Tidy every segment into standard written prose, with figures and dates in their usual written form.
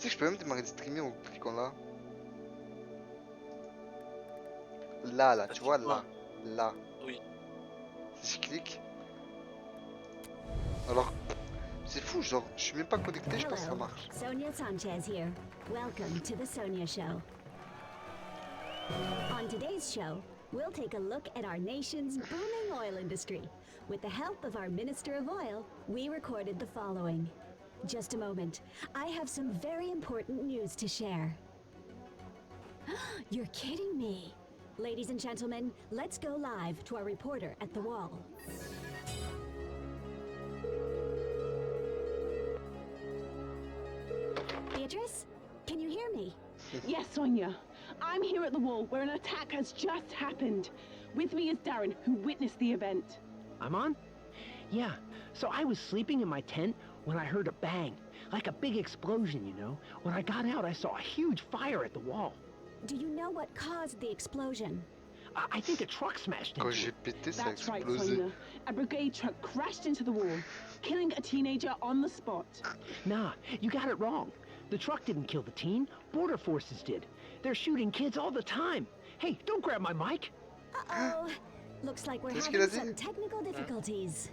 sais que je peux même démarrer le streamer en cliquant là. Là, tu vois, là. Là. Oui. Si je clique. Alors, c'est fou, genre, je suis même pas connecté, je pense que ça Hello, marche. Sonia Sanchez here. Welcome to the Sonia Show. On today's show, we'll take a look at our nation's booming oil industry. With the help of our Minister of Oil, we recorded the following. Just a moment. I have some very important news to share. You're kidding me. Ladies and gentlemen, let's go live to our reporter at the wall. Beatrice, can you hear me? Yes, Sonia. I'm here at the wall where an attack has just happened. With me is Darren, who witnessed the event. I'm on? Yeah, so I was sleeping in my tent when I heard a bang, like a big explosion, you know. When I got out, I saw a huge fire at the wall. Do you know what caused the explosion? I think a truck smashed Quand into j'ai it. pété, ça a That's right, explosé. Sonia. A brigade truck crashed into the wall, killing a teenager on the spot. Nah, you got it wrong. The truck didn't kill the teen, border forces did. They're shooting kids all the time. Hey, don't grab my mic. Uh-oh. Looks like we're Qu'est-ce qu'il having a dit? some technical difficulties.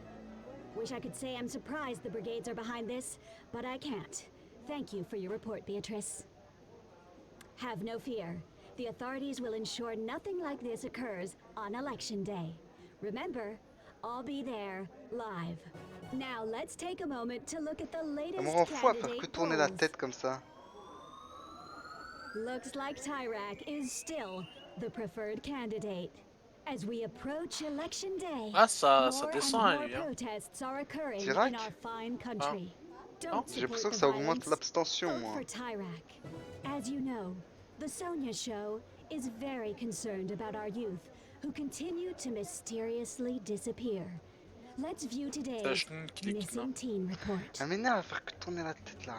Wish I could say I'm surprised the brigades are behind this, but I can't. Thank you for your report, Beatrice. Have no fear. The authorities will ensure nothing like this occurs on Election Day. Remember, I'll be there live. Now let's take a moment to look at the Ça latest me rend fou à faire que candidate tourner la polls. tête comme ça. Looks like Tyrak is still the preferred candidate. As we approach Election Day, Ah, ça more descend, and more lui, hein. protests are occurring Tyrak? in our fine country. Don't J'ai l'impression support que the ça augmente violence. l'abstention, Vote moi. for Tyrak. As you know, the Sonia Show is very concerned about our youth who continue to mysteriously disappear. Let's view today's missing teen report. Ça m'énerve à faire que tourner la tête là.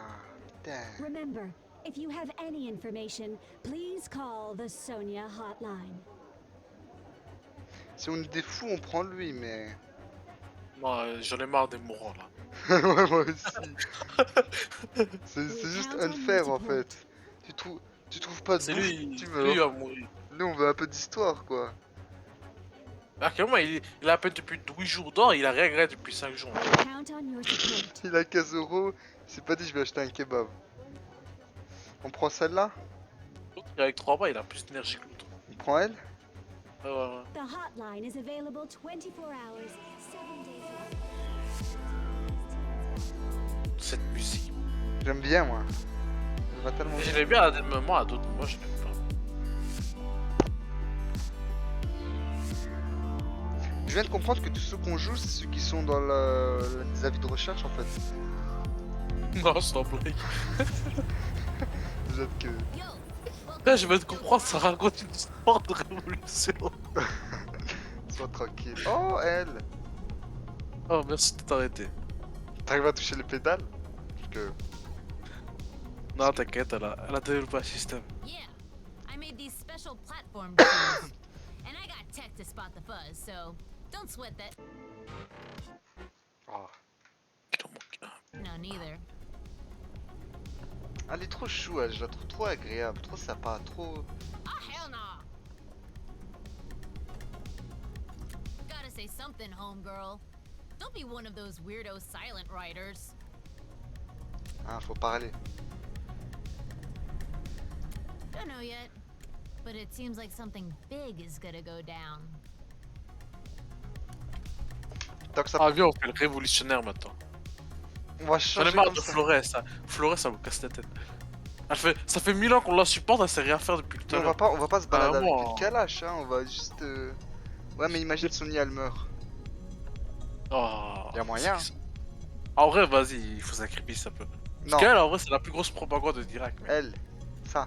Putain. Remember, if you have any information, please call the Sonia hotline. Si on est des fous, on prend lui, mais. Moi, j'en ai marre des mourants là. Ouais, moi aussi. C'est juste unfair en fait. Tu trouves pas de C'est bouffe, lui, tu lui meurs. va mourir. Nous on veut un peu d'histoire quoi. Actuellement, il a à peine depuis 12 jours d'or, il a rien gagné depuis 5 jours. Count on your support. Il a 15 euros, il s'est pas dit je vais acheter un kebab. On prend celle-là? L'autre, il est avec 3 bas, il a plus d'énergie que l'autre. On prend elle? Ouais, ouais, ouais. The hotline is available 24 hours, 7 days a week. Cette musique. J'aime bien moi. Elle va tellement Je bien. l'aime bien à des moments, à d'autres moments, je l'aime pas. Je viens de comprendre que tous ceux qu'on joue, c'est ceux qui sont dans les avis de recherche en fait. Non, sans blague. Peut-être que. Là, je viens de comprendre, ça raconte une histoire de révolution. Sois tranquille. Oh elle! Oh, merci de t'arrêter. T'arrives à toucher les pédales? Parce que. Non, t'inquiète, elle a développé un système. Yeah, I made these special platform tools, and I got tech to spot the fuzz, so don't sweat that. Oh. Il en manque un. No, neither. Elle est trop chou, elle, je la trouve trop agréable, trop sympa, trop. Oh, hell no! Gotta say something, homegirl. Don't be one of those weirdo silent writers. Ah, faut parler. Don't know yet, but it seems like something big is gonna go down. Tant que ça. Ah, viens, on fait le révolutionnaire maintenant. On va J'en ai changer marre comme de ça. Flores, ça. Flores, ça me casse la tête. Ça fait 1000 ans qu'on la supporte, elle sait rien faire depuis tout Mais à l'heure. on va pas se balader avec Vraiment. une calache, hein, on va juste. Ouais, mais imagine Sonia elle meurt. Oh, Y'a moyen. En vrai, vas-y, il faut sacrifier ça peut. Non, Parce qu'elle, en vrai, c'est la plus grosse propagande de Dirac. Mais elle. Ça.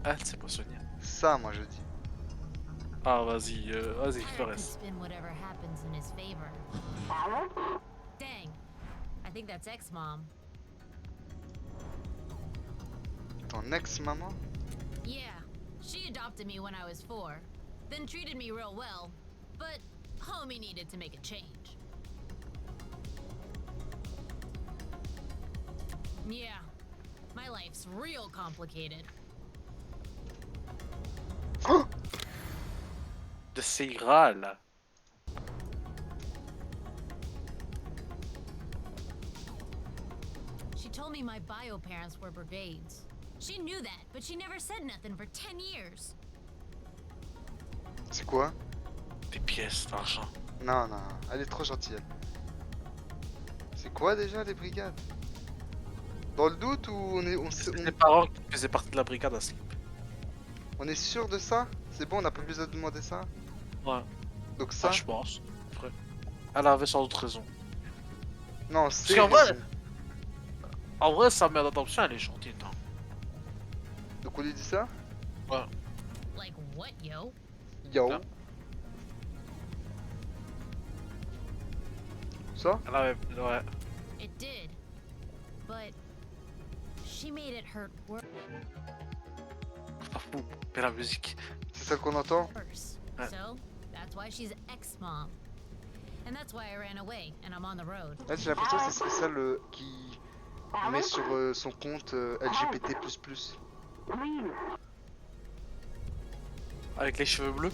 elle, c'est pas Sonia. Ça, moi je dis. Ah, vas-y, vas-y, Tyler Flores. could spin whatever happens in his favor. Dang, I think that's ex-mom. Ton ex-maman? Yeah, she adopted me when I was 4, then treated me real well, but homie needed to make a change. Yeah, My life's real complicated. De ces rats là. She told me my bio parents were brigades. She knew that, but she never said nothing for 10 years. C'est quoi? Des pièces d'argent. Non, non, elle est trop gentille. Elle. C'est quoi déjà les brigades? Dans le doute ou C'est les parents qui faisaient partie de la brigade à Sleep. on est sûr de ça? C'est bon, on n'a pas besoin de demander ça? Ouais. Donc ça? Ah, je pense. Vrai. Elle avait sans doute raison. Non, c'est qu'en vrai- raison. En vrai, sa mère d'adoption, elle est gentille. Hein. Donc on lui dit ça? Like what, yo? Yo. Ah. Ça? Elle avait. Ouais. It did. But she made it hurt Pas fou. Mais la musique. C'est ça qu'on entend? worse. Ouais. So that's why she's ex-mom. And that's why I ran away and I'm on the road. Là j'ai l'impression que c'est ça le qui met sur son compte LGBT++. Avec les cheveux bleus.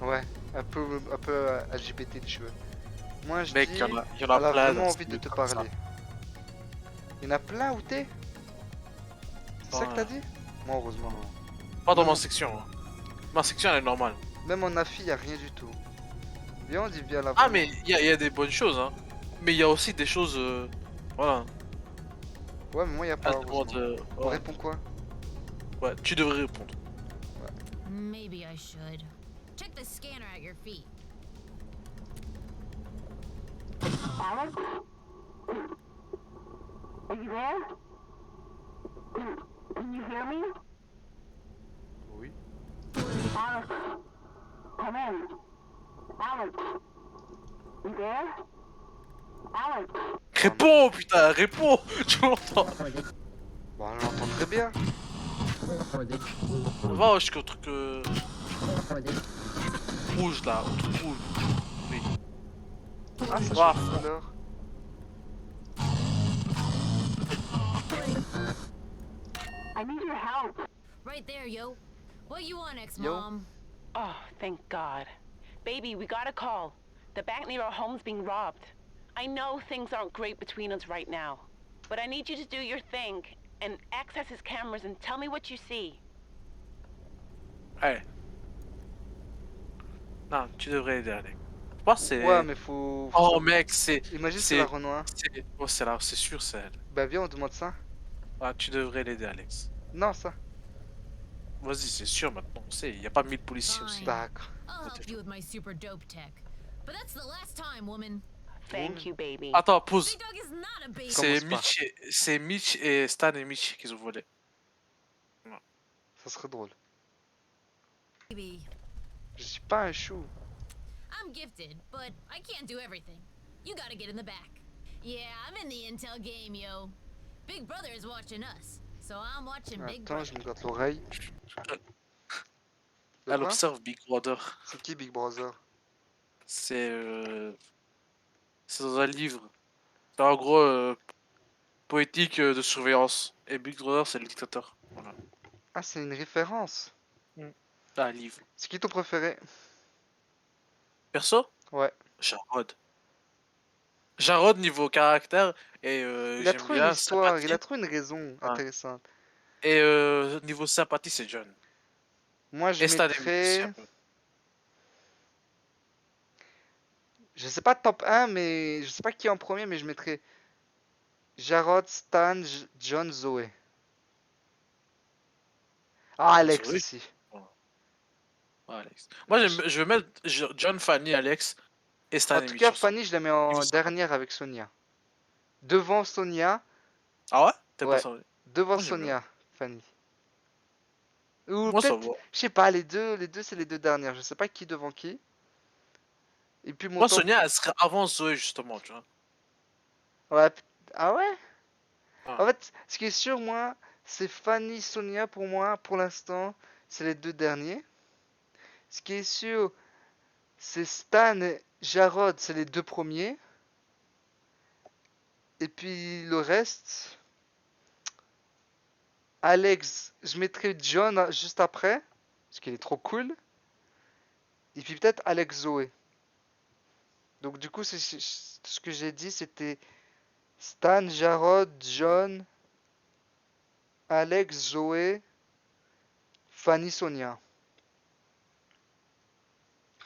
Ouais, un peu LGBT les cheveux. Moi je Mec, dis, il y en a elle a plein. vraiment dans envie ce de te livre comme ça. parler. Il y en a plein où t'es? C'est ça que t'as dit? Moi heureusement non. Pas dans Non. ma section. Hein. Ma section, elle est normale. Même en AFI y a rien du tout. Viens on dit viens là. Ah, mais il y a des bonnes choses. Hein. Mais il y a aussi des choses. Voilà. Ouais mais moi y a pas. Elle demande, heureusement. On ouais. répond quoi? Ouais, tu devrais répondre. Maybe I should. Check the scanner at your feet. Alex? Are you there? Can you hear me? Oui. Alex, come in. Alex, you there? Alex, Réponds, putain, réponds. Tu l'entends. Bon on l'entend très bien. Va jusqu'au truc rouge là, au truc rouge. Oui. Ah ça Ouah. change alors. I need your help. Right there, yo. What you want, ex-mom? Oh, thank God. Baby, we got a call. The bank near our home's being robbed. I know things aren't great between us right now, but I need you to do your thing and access his cameras and tell me what you see. Ouais. Non, tu devrais aider Alex. Je pense que c'est. Ouais mais faut... Oh mec, c'est. Imagine c'est c'est- la Renoir. Oh, c'est là, c'est sûr, c'est elle. Bah viens on demande ça. Ah, tu devrais l'aider, Alex. Non ça. Vas-y, c'est sûr maintenant. On sait, il n'y a pas 1000 policiers aussi. Fine. D'accord. I'll help you with my super dope tech. But that's the last time, woman. Thank you, baby. Attends, pause. Big Dog is not a baby. C'est Commence pas. Mitch et Stan et Mitch qui ont volé. Ça serait drôle. Baby. Je suis pas un chou. I'm gifted, but I can't do everything. You gotta get in the back. Yeah, I'm in the intel game, yo. Big Brother is watching us, so I'm watching Big Attends, Brother. je me gratte l'oreille. De Elle quoi? observe Big Brother. C'est qui Big Brother? C'est dans un livre. C'est en gros poétique de surveillance. Et Big Brother, c'est le dictateur. Voilà. Ah, c'est une référence. C'est un livre. C'est qui ton préféré? Perso, Ouais. Jarod. Jarod niveau caractère et Il a j'aime trop bien une histoire, sympathie. il a trop une raison Ouais. intéressante. Et niveau sympathie, c'est John. Moi, je Et Stan et Mitch aussi, mettrais... un peu. Je sais pas top 1, mais... Je sais pas qui est en premier, mais je mettrais... Jarod, Stan, John, Zoé. Ah, Alex Zoé? aussi. Ouais, Alex. Moi, je vais mettre John, Fanny, Alex et Stan En et tout Mitch cas, ensemble. Fanny, je la mets en Ils sont dernière avec Sonia. Devant Sonia. Ah ouais? T'es Ouais. pas sorti. Devant Moi, j'aime Sonia, Fanny. Ou Moi, ça peut-être... va. Je sais pas, les deux c'est les deux dernières. Je sais pas qui devant qui. Et puis mon Moi, top... Sonia, elle serait avant Zoé, justement, tu vois. Ouais. Ah ouais? Ah. En fait, ce qui est sûr, moi, c'est Fanny, Sonia, pour moi, pour l'instant, c'est les deux derniers. Ce qui est sûr, c'est Stan et Jarod, c'est les deux premiers. Et puis le reste... Alex, je mettrais John juste après, parce qu'il est trop cool. Et puis peut-être Alex Zoé. Donc du coup, ce que j'ai dit, c'était Stan, Jarod, John, Alex, Zoé, Fanny, Sonia.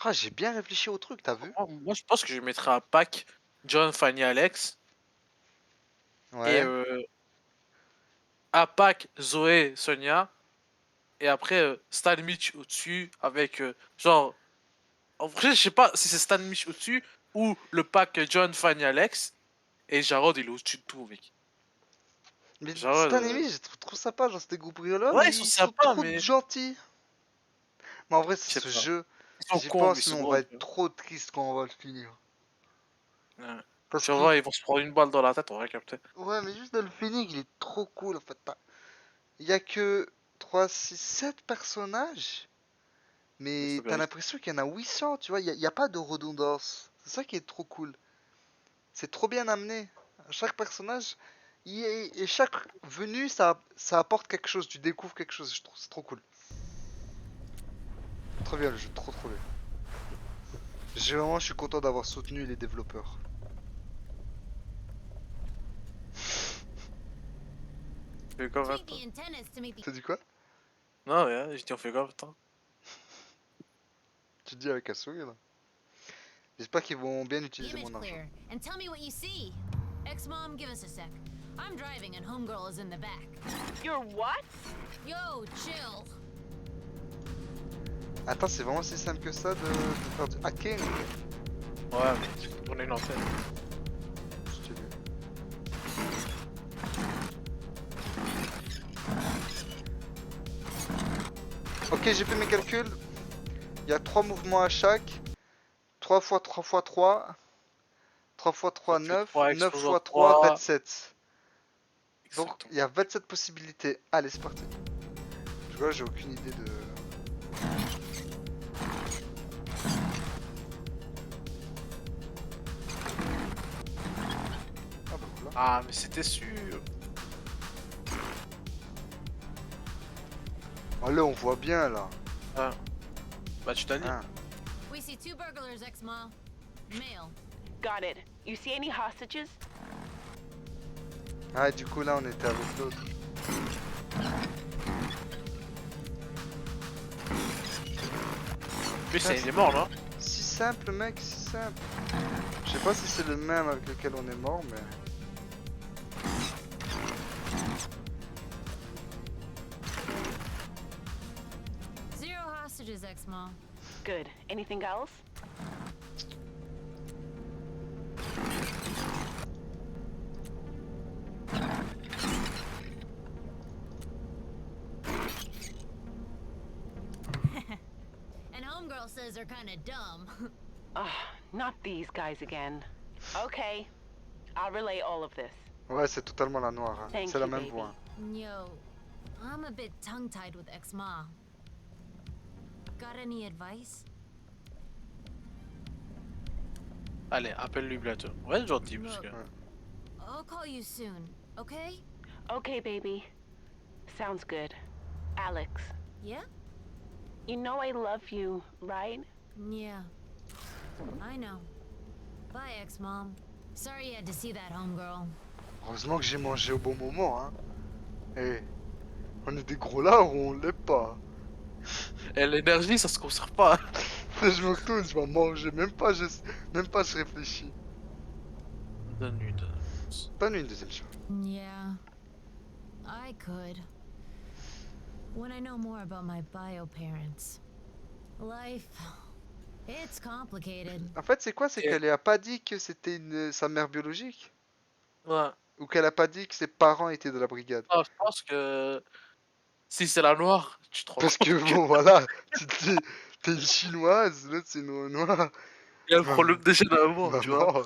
Ah, j'ai bien réfléchi au truc, t'as vu? Moi, je pense que je mettrais un pack John, Fanny, Alex. Et Ouais. un pack Zoé, Sonia. Et après, Stan Mitch au-dessus avec genre. En vrai, je sais pas si c'est Stan Mitch au-dessus ou le pack John, Fanny, Alex. Et Jarod, il est au-dessus de tout, mec. Mais Jarod. Stan et Mitch, je trouve trop sympa, genre c'était groupes rigolos, Ouais, mais ils sont ils sont sympas, trop mais. gentils. Mais en vrai, Je c'est sais ce pas. jeu. Ils sont J'y cons, mais ils pense, mais sont on va drôles. être trop triste quand on va le finir. Ouais. Parce Tu vas qu'il. voir, ils vont se prendre une balle dans la tête, on va capter. Ouais, mais juste dans le feeling, il est trop cool en fait. Il y a que 3, 6, 7 personnages, Il mais faut t'as vérifier. l'impression qu'il y en a 800, tu vois. Il y a pas de redondance. C'est ça qui est trop cool. C'est trop bien amené. Chaque personnage, et chaque venue, ça apporte quelque chose. Tu découvres quelque chose. Je trouve c'est trop cool. Trop bien le jeu, trop bien. Je suis content d'avoir soutenu les développeurs. Tu fais quoi Tweak maintenant? the antennas to make the T'as dit quoi? Non, ouais, je dis on fait quoi maintenant? Tu dis avec un sourire là. J'espère qu'ils vont bien utiliser image mon argent. clear and tell me what you see. Ex-mom, give us a sec. I'm driving and homegirl is in the back. You're what? Yo, chill. Attends, c'est vraiment si simple que ça de faire du hacking? Ouais, mais tu peux tourner une antenne. Stylé. Ok, j'ai fait mes calculs. Il y a 3 mouvements à chaque. 3 x 3 x 3. 3 x 3, Ça fait 9. 3 9 explosions x 3, 3. 27. Donc, Exactement. il y a 27 possibilités. Allez, c'est parti. Je vois, j'ai aucune idée de... Ah bah voilà. Ah, mais c'était sûr. Allez, on voit bien là. Ah. Bah, tu t'as dit. Hein. We see 2 burglars, ex-mom. Male. Got it. You see any hostages? Ah, du coup, là, on était avec l'autre. Lui, c'est il est mort, là. Si simple, mec, si simple. Je sais pas si c'est le même avec lequel on est mort, mais... Zero hostages, ex-mom. Good. Anything else? And homegirl says they're kinda dumb. Not these guys again. Okay. I'll relay all of this. Ouais, c'est totalement la noire. Hein. Thank C'est la you, même baby. voix. Yo, I'm a bit tongue-tied with ex-ma. Got any advice? Allez, appelle-lui bientôt. Ouais, gentil, parce que. I'll call you soon, okay? Okay, baby. Sounds good. Alex, Yeah? you know I love you, right? Yeah. I know. Bye, ex-mom. Sorry you had to see that, homegirl. Heureusement que j'ai mangé au bon moment, hein. Eh, on est des gros là ou on l'est pas? Et l'énergie, ça se conserve pas. Je me retourne, je vais manger, même pas je réfléchis. Donne-lui de. Pas une deuxième chance. Yeah. I could. When I know more about my bio parents. Life. It's complicated. En fait, c'est quoi? C'est Et- qu'elle a pas dit que c'était sa mère biologique? Ouais. Ou qu'elle a pas dit que ses parents étaient de la brigade? Ah, je pense que. Si c'est la noire, tu te rends Parce compte que bon, voilà, tu te dis, t'es une chinoise, l'autre c'est une noire. qu'il y a le problème déjà d'amour, tu vois. Maman,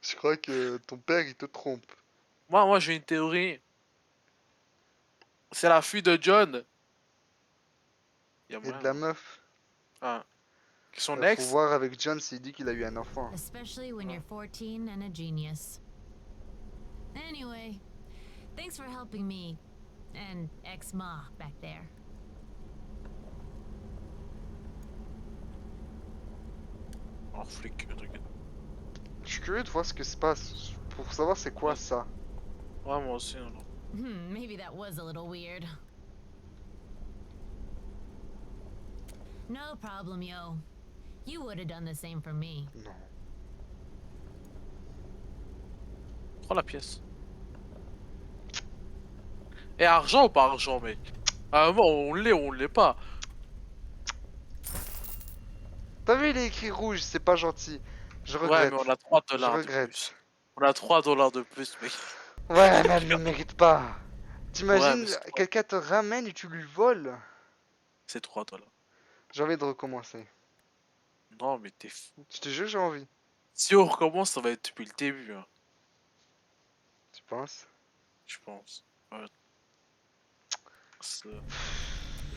je crois que ton père il te trompe. Moi, j'ai une théorie. C'est la fille de John. Il y a Et moyen, de la non? meuf. Ah. Son Faut ex. voir avec John s'il dit qu'il a eu un enfant. Especially when you're 14 and a genius. Anyway, thanks for helping me. And and ex-ma back there. Oh, flic, t'inquiète. Je suis curieux de voir ce que se passe pour savoir c'est quoi ça. Ouais, moi aussi, non. Maybe that was a little weird. No problem, yo. You would have done the same for me. Non. Prends la pièce. Et argent ou pas argent, mec? À un moment, on l'est ou on l'est pas. T'as vu, il est écrit rouge, c'est pas gentil. Je Ouais, regrette. mais on a 3 Je dollars de regrette. plus. On a 3 dollars de plus, mec. Ouais, mais elle le mérite pas. Ouais, mais T'imagines, c'est 3, quelqu'un te ramène et tu lui voles. c'est 3 dollars. J'ai envie de recommencer. Non, mais t'es fou. Je te jure, j'ai envie. Si on recommence, ça va être depuis le début, hein, Tu penses? je pense. Ouais. C'est-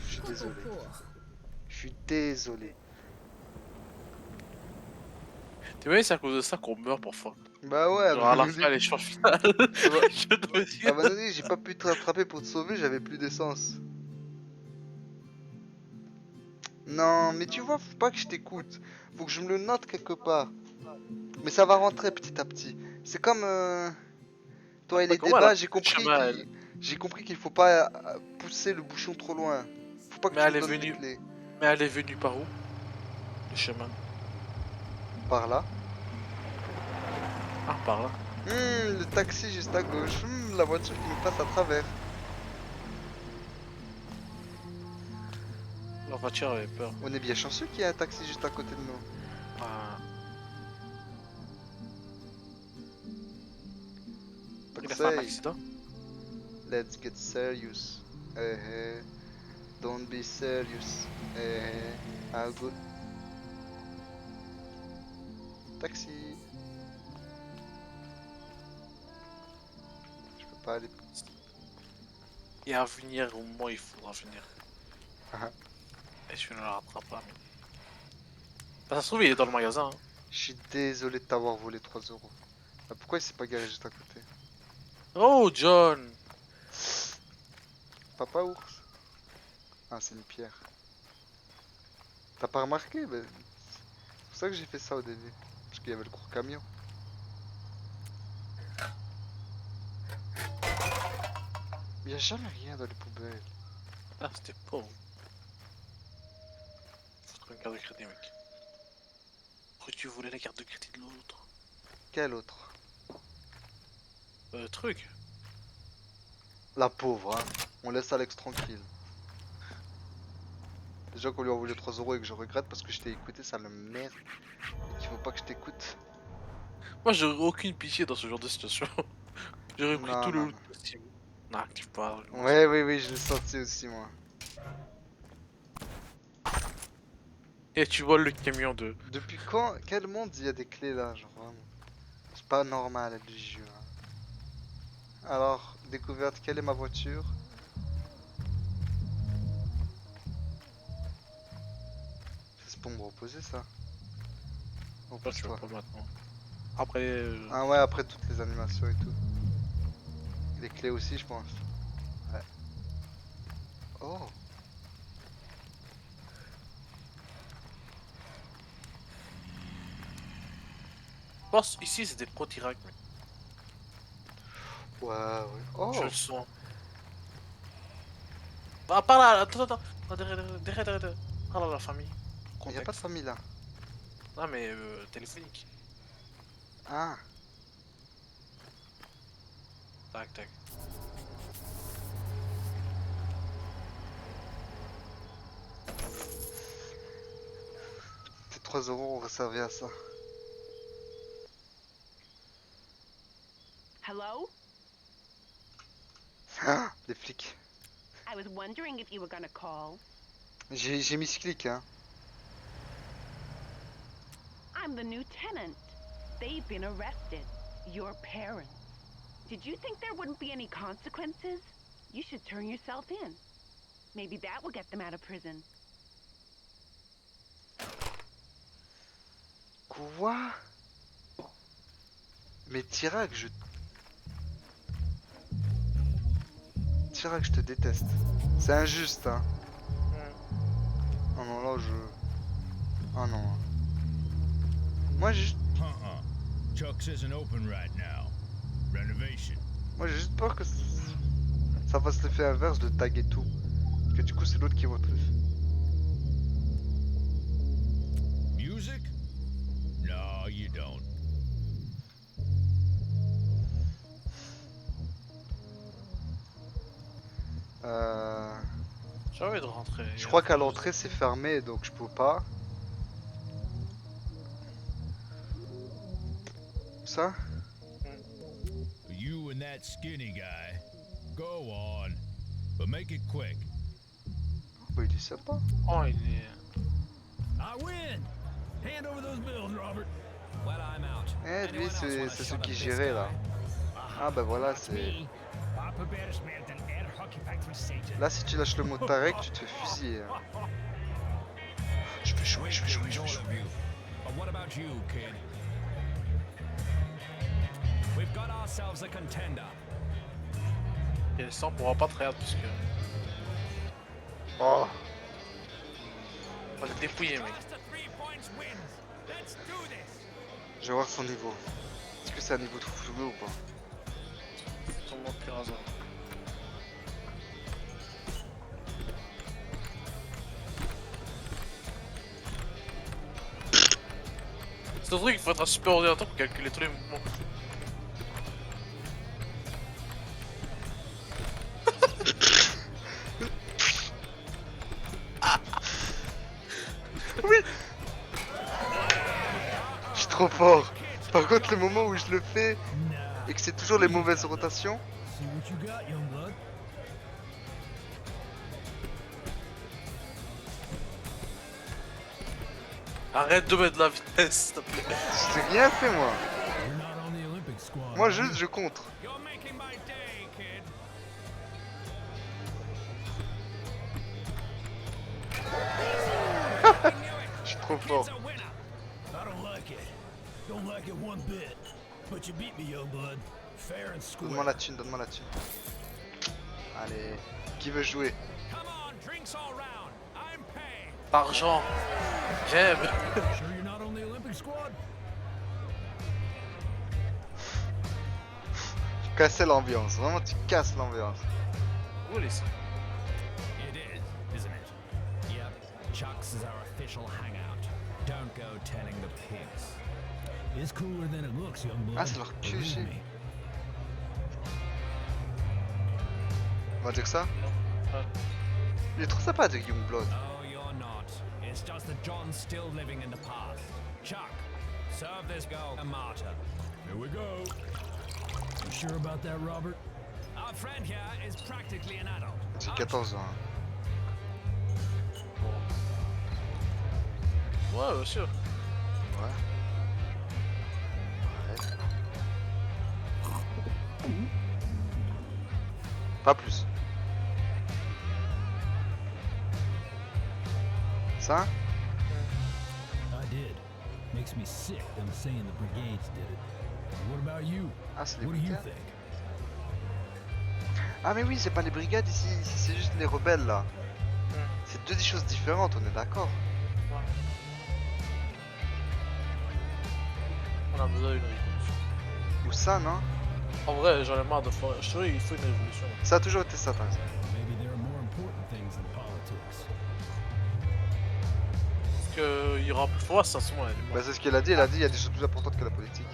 Je suis Cool, cool, désolé. cool. Je suis désolé. T'imagines, c'est à cause de ça qu'on meurt parfois. Bah ouais, Genre à la abandonné. fin, les chances finales. Ça va. Je dois dire. Abandonné, j'ai pas pu te rattraper pour te sauver, j'avais plus d'essence. Non, mais tu vois, faut pas que je t'écoute. Faut que je me le note quelque part. Mais ça va rentrer petit à petit. C'est comme toi et Bah, les comment elle a débats, fait le chemin, elle? j'ai compris qu'il faut pas pousser le bouchon trop loin. Faut pas que Mais tu elle me est donnes les venue. clés. Mais elle est venue par où? Le chemin. Par là. Ah, par là. Le taxi juste à gauche. La voiture qui me passe à travers. La voiture avait peur. On est bien chanceux qu'il y ait un taxi juste à côté de nous. Ah, il a fait un Taxi, accident? let's get serious. Don't be serious. I'll go. Taxi. Je peux pas aller. Et à venir, au moment où il faudra venir. Ah, Et tu ne le rattrapes pas, mais. Bah, ça se trouve, il est dans le magasin, hein. je suis désolé de t'avoir volé 3 euros. Ah, pourquoi il s'est pas garé juste à côté? Oh, John! Papa ours. Ah, c'est une pierre. T'as pas remarqué? Ben, c'est pour ça que j'ai fait ça au début. Parce qu'il y avait le gros camion. Il y a jamais rien dans les poubelles. Ah, c'était pauvre. Faut trouver une carte de crédit, mec. Pourquoi tu voulais la carte de crédit de l'autre? Quel autre? Truc. La pauvre, hein. On laisse Alex tranquille. Déjà qu'on lui a volé 3 euros et que je regrette parce que je t'ai écouté, ça me merde. Et qu'il faut pas que je t'écoute. Moi, j'aurais aucune pitié dans ce genre de situation. J'aurais pris Non, tout le non, loot non. possible. Non, active pas. Ouais, oui, oui, je l'ai senti aussi, moi. Et tu vois le camion de. Depuis quand? Quel monde il y a des clés là, genre vraiment? C'est pas normal, le jeu. Alors, découverte, quelle est ma voiture? C'est pour me reposer ça. Toi, tu vas Repose-toi. pas maintenant. Après. Ah ouais, après toutes les animations et tout. Les clés aussi, je pense. Ouais. Oh, Je pense ici, c'est des pro Tirac, mais ouais, ouais. je Oh, le sens. Ah, par là, attends, attends. Ah, derrière. Ah là, la famille. il y a pas de Contexte. famille là. Ah, mais téléphonique. Ah, Tac, tac. tes 3 euros ont servi à ça. Hello? Ah, les flics. I was wondering if you were gonna call. J'ai mis ce clic, hein. I'm the new tenant. They've been arrested. Your parents. Did you think there wouldn't be any consequences? You should turn yourself in. Maybe that will get them out of prison. Quoi? Mais Tirac, Chirac, je te déteste. C'est injuste, hein. Oh non, là, je... Oh non. Moi, j'ai juste... Chuck's isn't open right now. Renovation. Moi, j'ai juste peur que ça fasse l'effet inverse de taguer tout. Parce que du coup, c'est l'autre qui voit plus. Music? No, you don't. J'ai envie de rentrer. Je crois qu'à l'entrée, c'est fermé, donc je peux pas. Ça? You and that skinny guy. Go on. But make it quick. Oh, il est sympa. Oh, il est. I win. Hand over those bills, Robert. Well, I'm out. Eh, lui, c'est celui qui gérait là. Ah, bah voilà, c'est. Là, si tu lâches le mot Tarek, tu te fais fusiller. Hein. Je vais jouer, je vais jouer, je vais jouer. But what about you, kid? We've got ourselves a contender. Et le sang pourra pas trahir puisque. Oh, On va le dépouiller, mec. Just a 3 points wins. Let's do this. je vais voir son niveau. Est-ce que c'est un niveau de flou ou pas? Ton monde Terraza. C'est un truc, il faut être un super ordinateur pour calculer tous les mouvements. Je suis trop fort. Par contre, le moment où je le fais et que c'est toujours les mauvaises rotations, See what you got, young blood. Arrête de mettre de la vitesse, s'il te plaît. j'ai rien fait moi. You're not on the Olympic squad. Moi, are juste, you? je contre. You're making my day, kid. Je suis trop fort. Kid's a winner. I don't like it. Don't like it one bit. But you beat me, young blood. Fair and Donne-moi square. la thune, donne-moi la thune. Allez, qui veut jouer? Come on, drinks all round. I'm paying. L'argent. J'aime. Sure you're not on the Olympic squad? Tu casses l'ambiance, vraiment tu casses l'ambiance. Cool ici. It is, isn't it? Yep. Chuck's is our official hangout. Don't go telling the pigs. It's cooler than it looks, young blood. Ah, c'est leur Believe QG. me. On va dire ça? Ouais. Il est trop sympa de Youngblood. Oh, you're not. It's just that John's still living in the past. Chuck, serve this girl a martyr. Here we go. You sure about that, Robert? Our friend here is practically an adult. J'ai 14 ans. Hein. Ouais, bien sûr. Ouais. Pas plus. Ça? I did. Makes me sick them saying the brigades did it. What about you? Ah, c'est les What do you brigades. think? Ah mais oui, c'est pas les brigades ici, ici c'est juste les rebelles là. C'est deux choses différentes, on est d'accord. On a besoin d'une révolution. Ou ça, non? En vrai, j'en ai marre de faire. Je trouvais qu'il faut une révolution. Ça a toujours été ça, t'as raison. Maybe there are more important things than politics. Parce que il rend plus fort, ça se moment. Bah c'est ce qu'il a dit, il y a des choses plus importantes que la politique.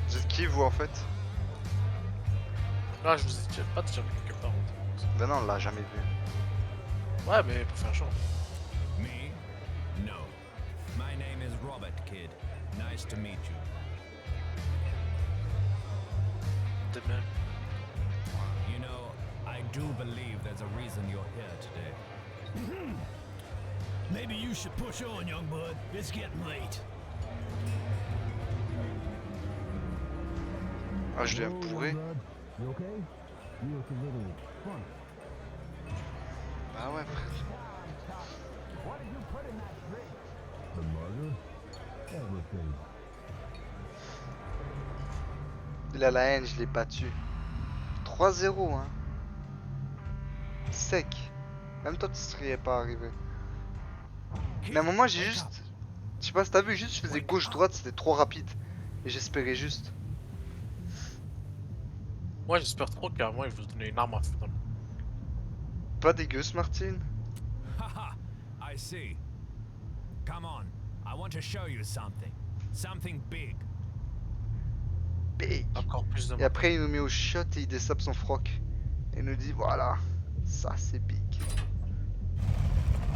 Vous êtes qui vous en fait? Là, je vous ai pas déjà vu quelque part. Ben non, on l'a jamais vu. Ouais, mais pour faire chaud. Me? No. My name is Robert, kid. Nice to meet you. De même. You know, I do believe there's a reason you're here today. Maybe you should push on, young bud. It's getting late. Ah, je deviens pourri. You okay? You look a little funny. Bah ouais, frère. What did you put in that drink? The murder? Everything. Il a la haine, je l'ai battu. Trop 3-0, hein. Sec. Même toi, tu serais pas arrivé. Mais à un moment, j'ai juste... Je sais pas si t'as vu, juste je faisais gauche-droite, c'était trop rapide. Et j'espérais juste. Moi, j'espère trop qu'à moi, il vous donner une arme à feu. Pas dégueu, ce Martine. Haha, I see. Come on, I want to show you something. Something big. Big. Encore plus de Et mal. après, il nous met au shot et il dessape son froc. Et il nous dit, voilà, ça c'est big.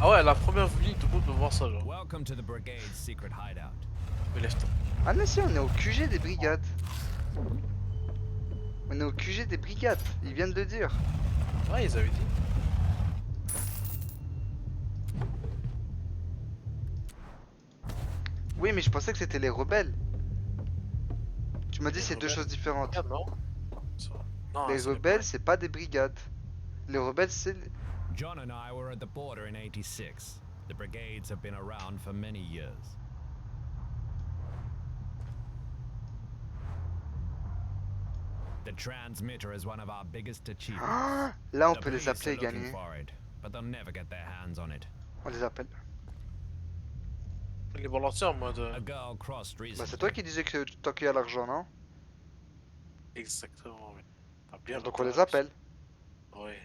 Ah ouais, la première vue, tout le monde peut voir ça, genre. Welcome to the brigade's secret hideout. Mais lève-toi. Ah non, si, on est au QG des brigades. On est au QG des brigades, ils viennent de le dire. Ouais, ils avaient dit. Oui, mais je pensais que c'était les rebelles. Tu m'as dit Les c'est deux rebelles. choses différentes. Ah non. Ça va. Non, Les ça dépend. rebelles, c'est pas des brigades. Les rebelles, c'est... John and I were at the border in 86. The brigades have been around for many years. The transmitter is one of our biggest achievements. Ah, là, on The peut les police appeler et are looking gagner. for it, but they'll never get their hands on it. On les appelle. Les volontaires en mode. A girl crossed Bah, recently. c'est toi qui disais que tant qu'il y a l'argent, non? Exactement, oui. T'as bien Donc on noté. les appelle. Ouais.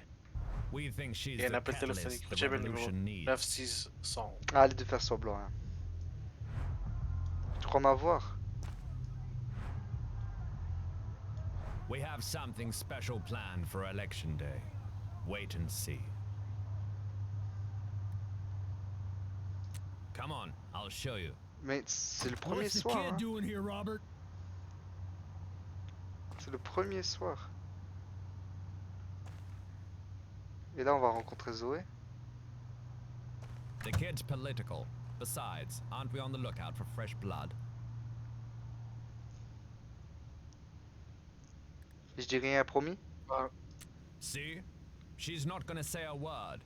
We think she's Et un the appel téléphonique. catalyst the J'ai le numéro revolution needs. 9600. Ah, allez de faire semblant. Hein. Tu crois m'avoir? We have something special planned for election day. Wait and see. Come on, I'll show you. Mais c'est le premier What's the soir. kid Hein. doing here, Robert? C'est le premier soir. Et là, on va rencontrer Zoé. The kid's political. Besides, aren't we on the lookout for fresh blood? Je dis rien, promis. See? She's not gonna say a word.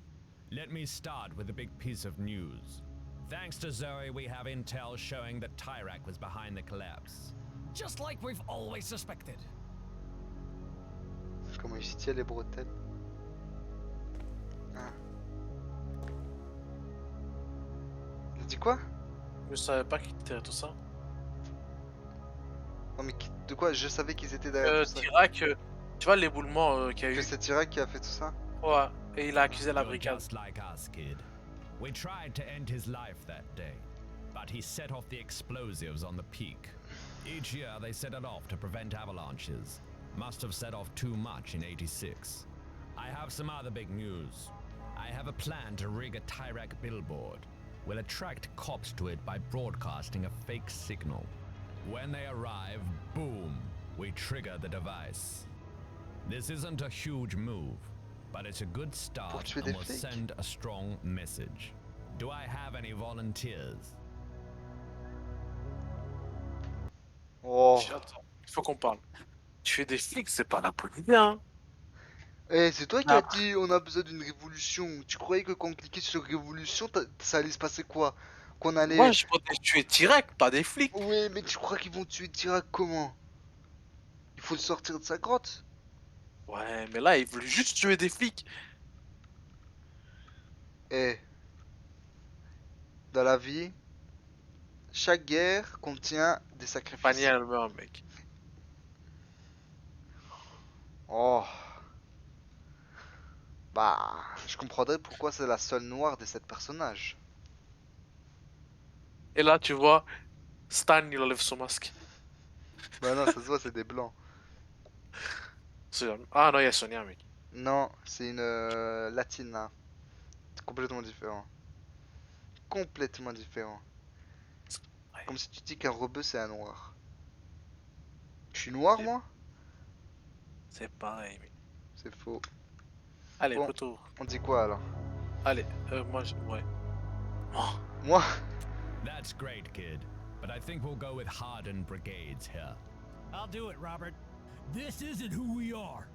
Let me start with a big piece of news. Thanks to Zoe, we have intel showing that Tyrak was behind the collapse. Just like we've always suspected. Comment il s'y tient les bretelles. Ah. Il dit quoi? Je savais pas qui était tout ça. Non mais de quoi? Je savais qu'ils étaient derrière tout ça. Tirac, tu vois l'éboulement qu'il y a Que eu. c'est Tirac qui a fait tout ça? Ouais. Et il a accusé la You're brigade. just like us, kid. We tried to end his life that day, but he set off the explosives on the peak. Each year they set it off to prevent avalanches. Must have set off too much in 86. I have some other big news. I have a plan to rig a Tyrak billboard. We'll attract cops to it by broadcasting a fake signal. When they arrive, boom, we trigger the device. This isn't a huge move, but it's a good start tuer and des will flics. send a strong message. Do I have any volunteers? Oh. Attends, il faut qu'on parle. Tuer des flics, c'est pas la bonne idée, hein. Eh, c'est toi qui Ah. as dit on a besoin d'une révolution. Tu croyais que quand on cliquait sur révolution, ça allait se passer quoi? Qu'on allait... Moi, je comptais tuer Tirac, pas des flics. Ouais, mais tu crois qu'ils vont tuer Tirac comment? Il faut le sortir de sa grotte. Ouais, mais là, il voulait juste tuer des flics. Eh. Dans la vie, chaque guerre contient des sacrifices. Panier Albert, mec. Oh. Bah, je comprendrais pourquoi c'est la seule noire des 7 personnages. Et là, tu vois, Stan, il enlève son masque. Bah non, ça se voit, c'est des blancs. Ah non, il y a Sonia, mec. Non, c'est une latina. C'est complètement différent. Complètement différent. Ouais. Comme si tu dis qu'un rebeu c'est un noir. Je suis noir C'est- moi? C'est pareil, mec. C'est faux. Allez, Bon. retour. On dit quoi alors? Allez, moi, ouais. Oh, Moi? That's great, kid. But I think we'll go with hardened brigades here. I'll do it, Robert. This isn't who we are.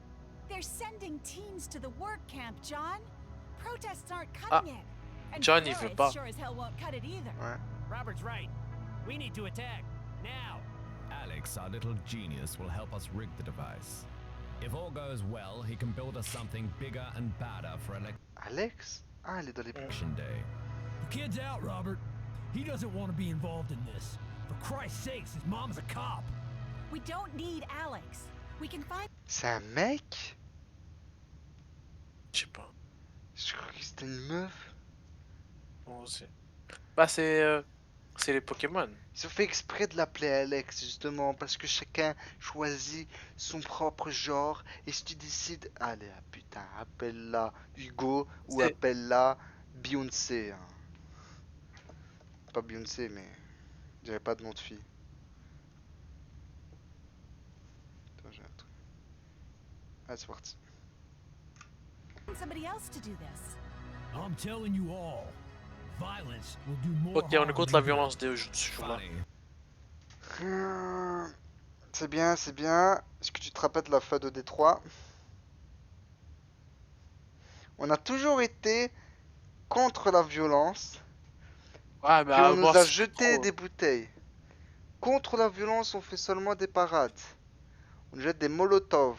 They're sending teens to the work camp, John. Protests aren't Ah, cutting it. And John, il veut Florence pas. sure as hell won't cut it either. Ouais. Robert's right. We need to attack. Now. Alex, our little genius, will help us rig the device. If all goes well, he can build us something bigger and badder for Alex? Ah, elle est dans les... Election Day. The kid's out, Robert. He doesn't want to be involved in this. For Christ's sakes, his mom's a cop. We don't need Alex. We can find. C'est un mec? Je sais pas. Je crois que c'était une meuf. Moi aussi. Bah, c'est les Pokémon. Ils ont fait exprès de l'appeler Alex, justement, parce que chacun choisit son propre genre. Et si tu décides, allez, ah, putain, appelle-la Hugo ou C'est- appelle-la Beyoncé. Hein. Pas Beyoncé, mais je dirais pas de nom de fille. Attends, j'ai un truc. Ah, c'est parti. Somebody else to do this. I'm telling you all, violence will do more Ok, on est harm contre than la good. violence de ce jour-là. Funny. C'est bien, c'est bien. Est-ce que tu te rappelles de la fin de Détroit? On a toujours été contre la violence, Ouais, puis bah, on nous moi, a c'est jeté trop. des bouteilles. Contre la violence, on fait seulement des parades. On nous jette des molotovs.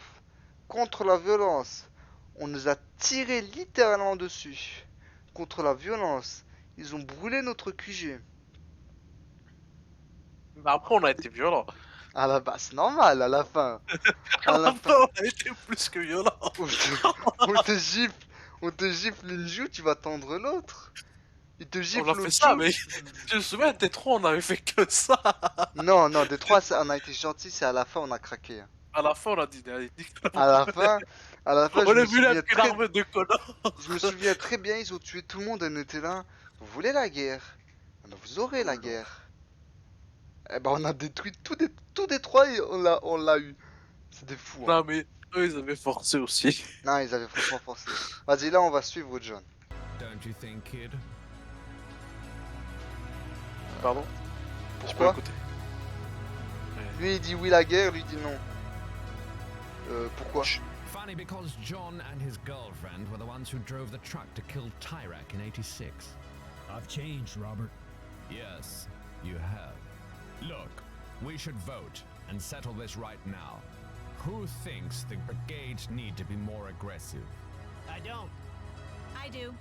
Contre la violence, on nous a tiré littéralement dessus. Contre la violence, ils ont brûlé notre QG. Bah, après, on a été violent. À la base, c'est normal, à la fin. À la Après, fin, on a été plus que violent. on te gifle une joue, tu vas tendre l'autre. Il te On gifle a l'autre fait ça, joue. mais je me souviens, t'es trop, on avait fait que ça. Non, Détroit, on a été gentil, c'est à la fin on a craqué. À la fin, on a dit, allez, À la fin, on je est me venu souviens avec une très, arme de connards. je me souviens très bien, ils ont tué tout le monde, on était là. Vous voulez la guerre? Ah ben, vous aurez la guerre. Eh ben on a détruit tout Détroit et on l'a eu. C'est des fous. Hein. Non, mais eux, ils avaient forcé aussi. Non, ils avaient franchement forcé. Vas-y, là on va suivre John. Don't you think, kid? Pardon? Pourquoi? Écoutez. Lui il dit oui la guerre, lui il dit non. Pourquoi? Funny because John and his girlfriend were the ones who drove the truck to kill Tyrek in '86. I've changed, Robert. Yes, you have. Look, we should vote and settle this right now. Who thinks the brigades need to be more aggressive? I don't. I do.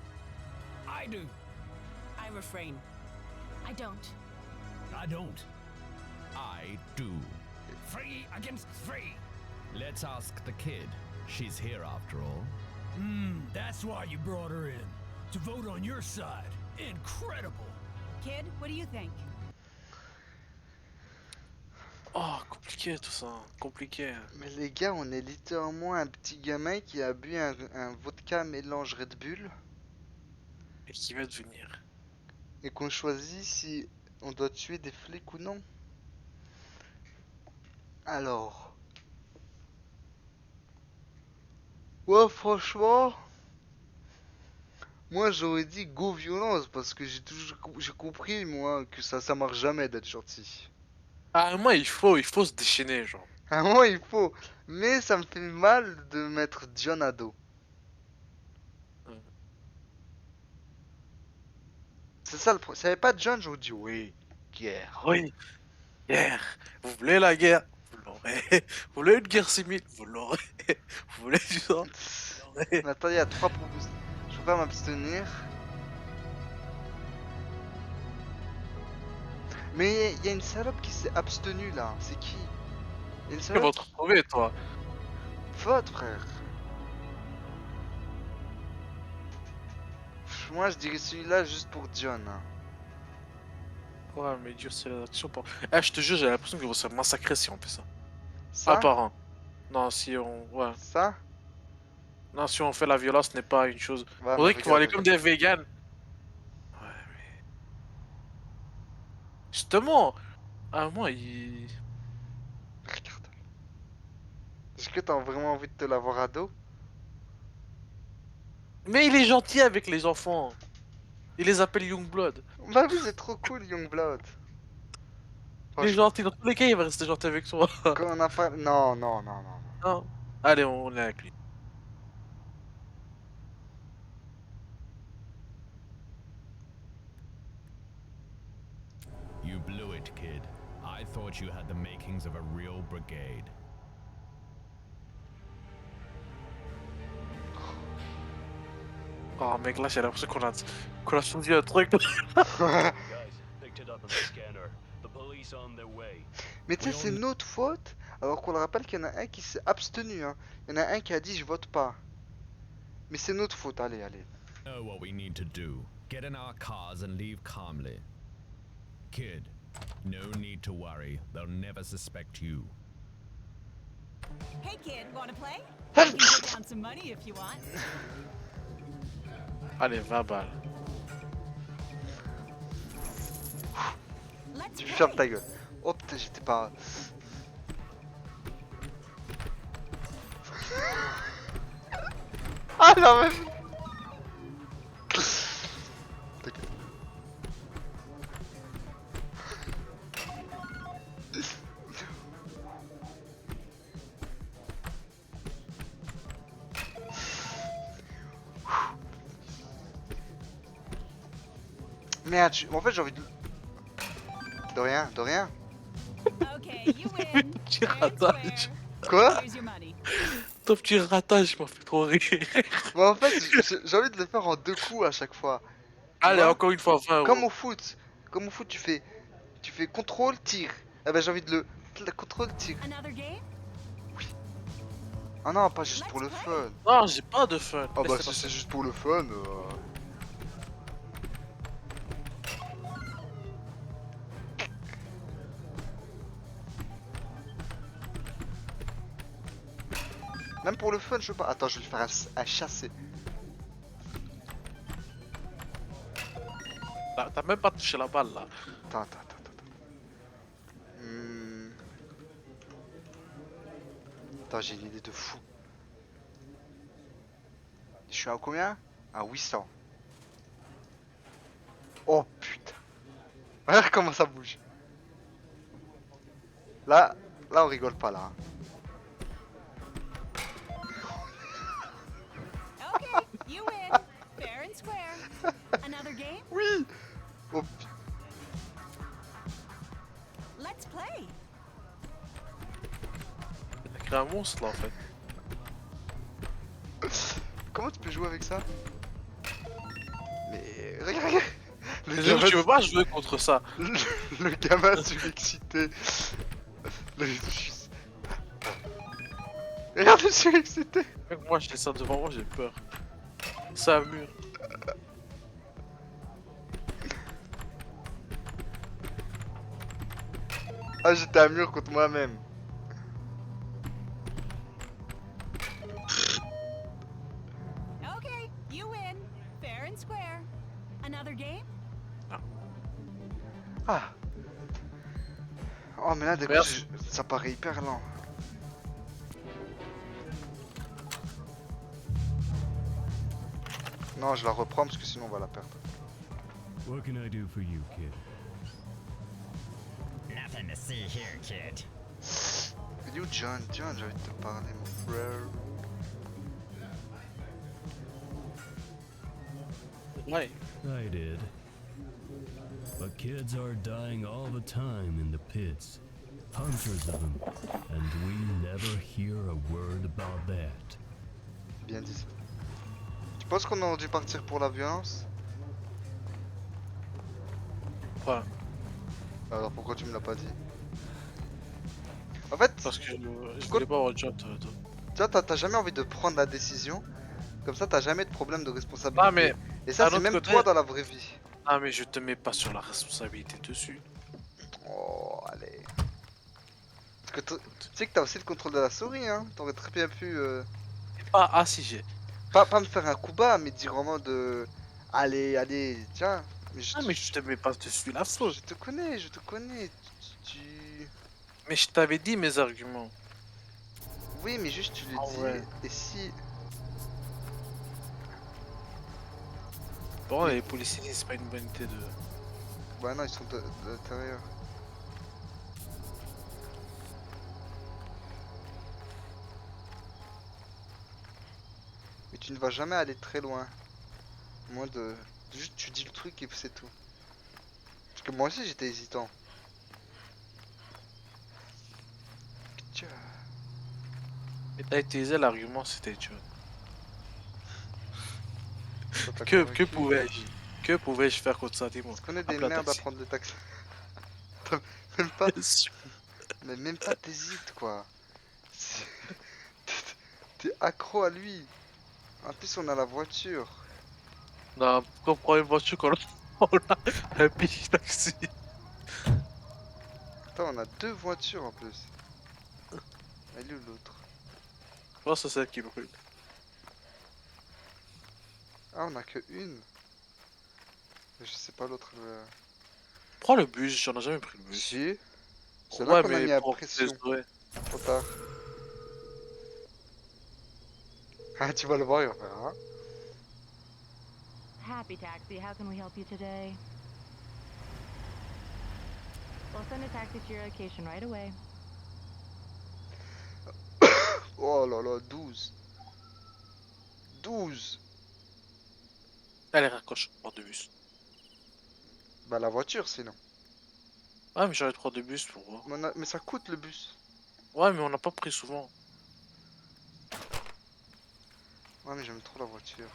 I do. I refrain. I don't. I don't. I do. Three against three. Let's ask the kid. She's here after all. That's why you brought her in. To vote on your side. Incredible. Kid, what do you think? Oh, compliqué tout ça. Compliqué. Mais les gars, on est littéralement un petit gamin qui a bu un vodka mélange Red Bull Et qui va devenir? et qu'on choisit si on doit tuer des flics ou non. Alors. Ouais, franchement. Moi j'aurais dit go violence parce que j'ai compris moi que ça marche jamais d'être gentil. Ah, moi, il faut se déchaîner, genre. À moi il faut. Mais ça me fait mal de mettre John à dos. C'est ça le problème. Si ça avait pas John, j'aurais dit oui, guerre. Oui, guerre. Vous voulez la guerre? Vous l'aurez. Vous voulez une guerre civile? Vous l'aurez. Vous voulez du sang? Vous l'aurez. Mais attends, il y a 3 propositions. Je peux pas m'abstenir. Mais il y a une salope qui s'est abstenue là. C'est qui? Il y a une Ils salope vont te retrouver, toi. Vote, frère. Moi je dirais celui-là juste pour John. Hein. Ouais, mais Dieu, c'est l'action pour. Eh, je te jure, j'ai l'impression qu'ils vont se faire massacrer si on fait ça. Ça? Pas par un. Non, si on. Ouais. Ça? Non, si on fait la violence, ce n'est pas une chose. Ouais, Faudrait mais qu'ils vont aller regarde, comme des vegans. Ouais, mais. Justement! Ah, moi, il. regarde. Est-ce que t'as vraiment envie de te l'avoir à dos? Mais il est gentil avec les enfants. Il les appelle Youngblood. Bah oui, c'est trop cool, Youngblood. Il est gentil. Dans tous les cas, il va rester gentil avec toi. Quand on a pas... Non. Non. Allez, on est avec lui. You blew it, kid. I thought you had the makings of a real brigade. Oh mec, là j'ai l'impression qu'on a choisi un truc. Mais tu sais, c'est notre faute, alors qu'on le rappelle qu'il y en a un qui s'est abstenu. Hein. Il y en a un qui a dit je vote pas. Mais c'est notre faute, allez, allez. Know what we need to do. Get in our cars and leave calmly. Kid, no need to worry. They'll never suspect you. Hey kid, wanna play? You can put down some money if you want. Allez, 20 balles. Let's Tu play. fermes ta gueule. Oh putain, j'étais pas... Ah non mais... Merde, en fait j'ai envie de... De rien, de rien. Okay, you win. Petit Fair and ratage. square. Quoi? Here's your money. Ton petit ratage m'a fait trop rire. Mais en fait, j'ai envie de le faire en 2 coups à chaque fois. Tu Allez, vois, encore une fois, 20 comme euros. au foot. Comme au foot, tu fais contrôle, tir. Eh ben j'ai envie de le contrôle, tir. Another game? Ah non, pas juste pour le fun. Non, j'ai pas de fun. Ah bah Laissez si passer. c'est juste pour le fun. Même pour le fun, je sais pas. Attends, je vais le faire à chasser. T'as même pas touché la balle là. Attends. Attends, j'ai une idée de fou. Je suis à combien? À 800. Oh putain. Regarde comment ça bouge. Là on rigole pas là. Okay, you win. Fair and square. Another game? Oui. Oh, Let's play. T'as créé un monstre là en fait. comment tu peux jouer avec ça? Mais regarde. Le Désolé, gamin, tu veux pas jouer contre ça. le gamin surexcité. Regarde le surexcité. Mec, moi j'ai ça devant moi, j'ai peur. C'est un mur. Ah j'étais à mur contre moi-même. Okay, you win. Fair and square. Another game? Ah. Oh mais là d'un coup Merci. ça paraît hyper lent. Non je la reprends parce que sinon on va la perdre. What can I do for you, kid? Nothing to see here, kid. You John, j'ai envie de te parler mon frère. Ouais. I did. But kids are dying all the time in the pits. Hundreds of them. And we never hear a word about that. Bien dit ça. Tu penses qu'on aurait dû partir pour la violence? Ouais. Alors pourquoi tu me l'as pas dit? En fait, Parce que je voulais pas avoir de job. tu vois, t'as jamais envie de prendre la décision. Comme ça, t'as jamais de problème de responsabilité. Ah mais. Et ça, d'un c'est autre même côté- toi dans la vraie vie. Ah mais je te mets pas sur la responsabilité dessus. Oh, allez. Parce que tu sais que t'as aussi le contrôle de la souris, hein. T'aurais très bien pu. Ah si j'ai. Pas me faire un coup bas, mais dire en mode. Allez, tiens. Mais Ah mais je te mets pas dessus la faute. je te connais. Mais je t'avais dit mes arguments. Oui, mais juste tu le Ah dis. ouais. Et si. Bon les policiers c'est pas une bonne idée de. Bah non, ils sont de l'intérieur. Mais tu ne vas jamais aller très loin. Moi de. Juste tu dis le truc et c'est tout. Parce que moi aussi j'étais hésitant. Tiens. Et t'as utilisé l'argument c'était tu vois. Ça t'a Que convaincu. pouvais-je? Que pouvais-je faire contre ça, dis-moi? Parce qu'on est des Appelle un merdes à taxi. prendre le taxi. T'as même pas. Mais même pas t'hésites quoi. C'est- T'es accro à lui. En plus on a la voiture. Non, pourquoi on prend une voiture quand on a un petit taxi? Attends, on a deux voitures en plus. Elle est où l'autre? Je pense que c'est celle qui brûle. Ah, on a que une. Je sais pas l'autre. Prends le bus, j'en ai jamais pris le bus. Si. C'est là Ouais, qu'on a mais mis la pour pression. ouais. Trop tard. Ah, tu vas le voir, il va faire, hein. Happy Taxi, how can we help you today? We'll send a taxi to your location right away. Oh là là, 12. 12. Allez, raccroche, prends deux bus. Bah la voiture sinon. Ouais, mais j'aurais de prendre deux bus pour voir. Mais ça coûte le bus. Ouais, mais on n'a pas pris souvent. Ouais, mais j'aime trop la voiture.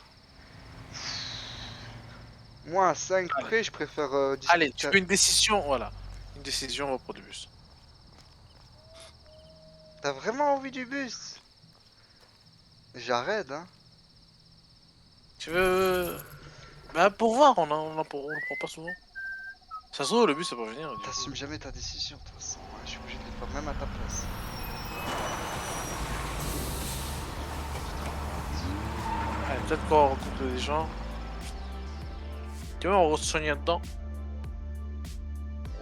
Moi, à 5 près, je préfère Allez, discuter. tu veux une décision, voilà. Une décision, on va prendre deux bus. T'as vraiment envie du bus? J'arrête, hein. Tu veux... Bah, pour voir, on le prend pas souvent. Ça se trouve, le bus, ça va venir. du coup. T'assumes jamais ta décision, de toute façon. Ouais, je suis obligé de le faire, même à ta place. Allez, peut-être qu'on rencontre des gens. Tu vois, on re-soigne dedans.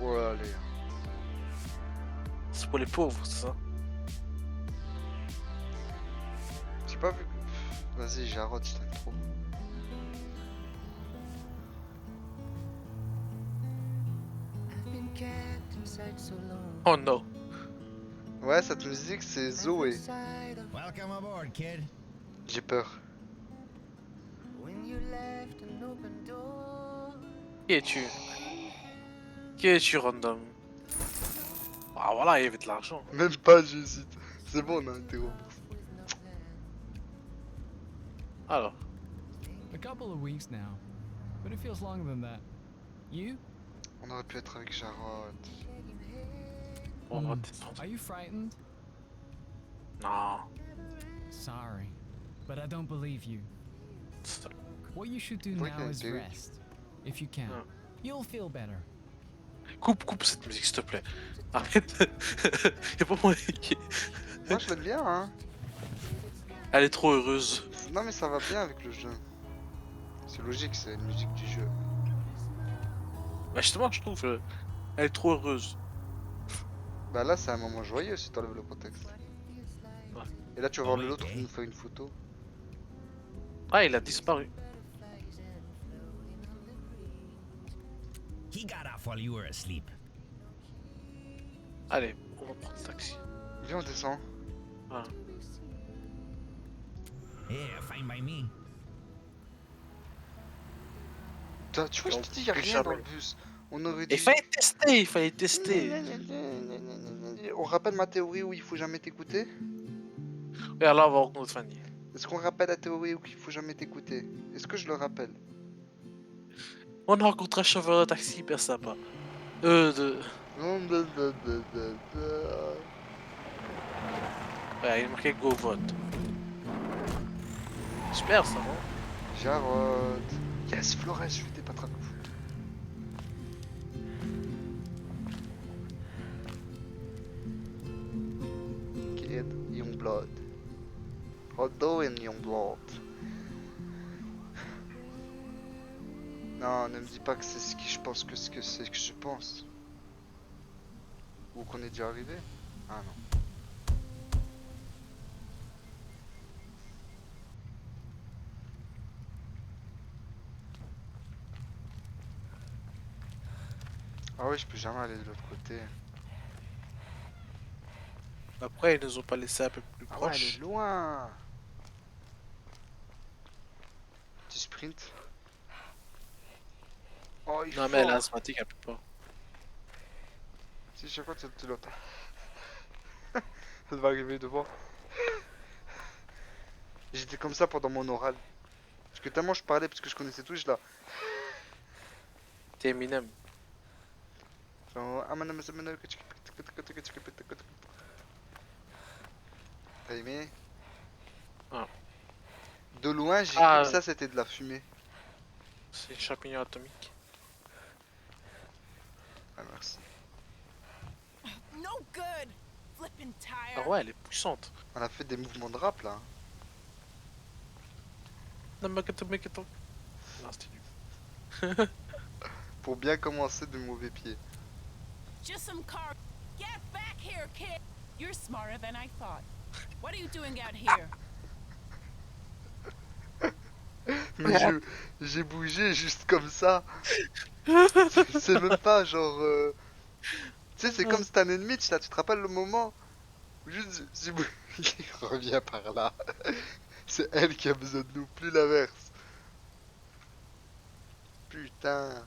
Ouais, allez. C'est pour les pauvres, c'est ça? J'ai pas vu. Vas-y, Jarod, je t'aime trop. Oh no. Ouais, cette musique, c'est Zoé. Welcome aboard, kid. J'ai peur. Qui es-tu? Qui es-tu, random? Ah voilà, il y avait de l'argent. Même pas, j'hésite. C'est bon, on a été remboursé. Alors, A couple of weeks now, but it feels longer than that. You? On aurait pu être avec Jarod. on va Are you frightened? Non. Sorry, but I don't believe you. What you should do Ouais, now il a is été. rest. If you can, you'll feel better. Coupe cette musique, s'il te plaît. Arrête. Y'a pas moyen. Moi, je l'aime bien, hein. Elle est trop heureuse. Non, mais ça va bien avec le jeu. C'est logique, c'est une musique du jeu. Bah justement, je trouve elle est trop heureuse. Bah là, c'est un moment joyeux si t'enlèves le contexte. Ouais. Et là, tu vas voir l'autre qui nous fait une photo. Ah, il a disparu. He got off while you were asleep. Allez, on va prendre le taxi. Viens, on descend. Voilà. Yeah, fine by me. Tu vois, je te dis, y'a rien dans le bus. On aurait dû. Il fallait tester, il fallait tester. On rappelle ma théorie où il faut jamais t'écouter? Et alors, on va rencontrer Fanny. Est-ce qu'on rappelle la théorie où il faut jamais t'écouter? Est-ce que je le rappelle? On a rencontré un chauffeur de taxi hyper sympa. Ouais, il marquait go vote. Super ça, non? Jarod. Yes, Flores, je fais des patrons de foot. Kid, Youngblood. Rodo and Youngblood. Non, ne me dis pas que c'est ce que je pense que c'est que je pense. Ou qu'on est déjà arrivé. Ah non. Ah oui, je peux jamais aller de l'autre côté. Après, ils nous ont pas laissé un peu plus Ah ouais, elle proche. est loin. Tu sprint. Oh, il Non, faut. mais elle est asthmatique, elle peut pas. Si chaque fois tu l'entends. Elle va arriver devant. J'étais comme ça pendant mon oral. Parce que tellement je parlais, parce que je connaissais tout, je là. T'es Eminem. Genre, t'as aimé? Ah. De loin, j'ai Ah. cru que ça c'était de la fumée. C'est champignon atomique. Ah, merci. No good. Flippin' tire. Ah ouais, elle est puissante. On a fait des mouvements de rap là. Non, c'était nul. Pour bien commencer de mauvais pieds. Just some car. Get back here, kid. You're smarter than I thought. What are you doing out here? Mais j'ai bougé juste comme ça. C'est même pas genre. Tu sais, c'est comme Stan and Mitch là, tu te rappelles le moment où juste j'ai bougé. Reviens par là. C'est elle qui a besoin de nous, plus l'inverse. Putain.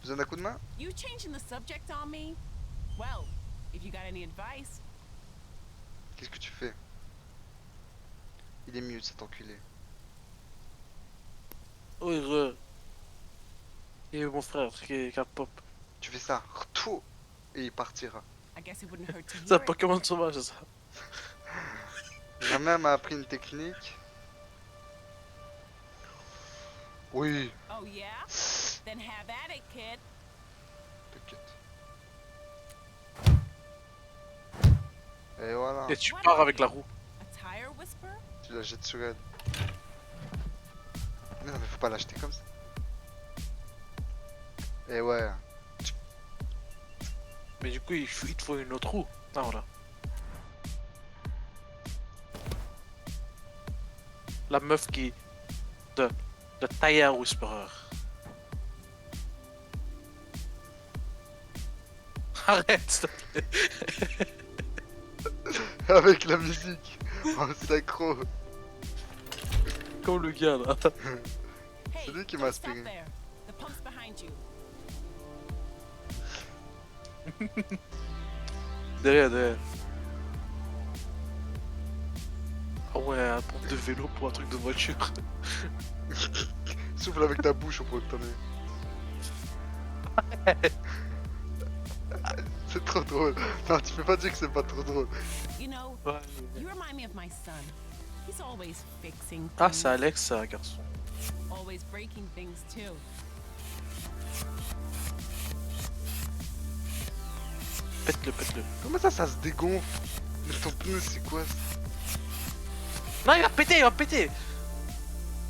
Besoin d'un coup de main? You changing the subject on me? Well, if you got any advice. Qu'est-ce que tu fais? Il est mieux cet enculé. Oh, heureux. Et mon frère qui a pop. Tu fais ça, retour, et il partira. I guess it wouldn't hurt to C'est un hear it. Pokémon sauvage, ça. Ma mère m'a appris une technique. Oui, Oh yeah? Then have at it, kid. t'inquiète. Et voilà, Et tu pars avec la roue. A tire whisper? tu la jettes sur elle. Non mais faut pas l'acheter comme ça. Et ouais. Mais du coup, il te faut une autre roue. Ah, voilà. La meuf qui... de Tire Whisperer. Arrête, s'il te plaît. Avec la musique en synchro. Comme le gars, là. C'est lui qui m'a Stop inspiré. there. The pump's behind you. Derrière. Ah ouais, un pompe de vélo pour un truc de voiture. Souffle avec ta bouche au point que t'en es. C'est trop drôle. Non, tu peux pas dire que c'est pas trop drôle. You know, Ouais. you remind me of my son. He's always fixing Ah, things. c'est Alex, ça, garçon. Always breaking things too. Pète-le. Comment ça se dégonfle? Mais ton pneu, c'est quoi ça? Non, il va péter.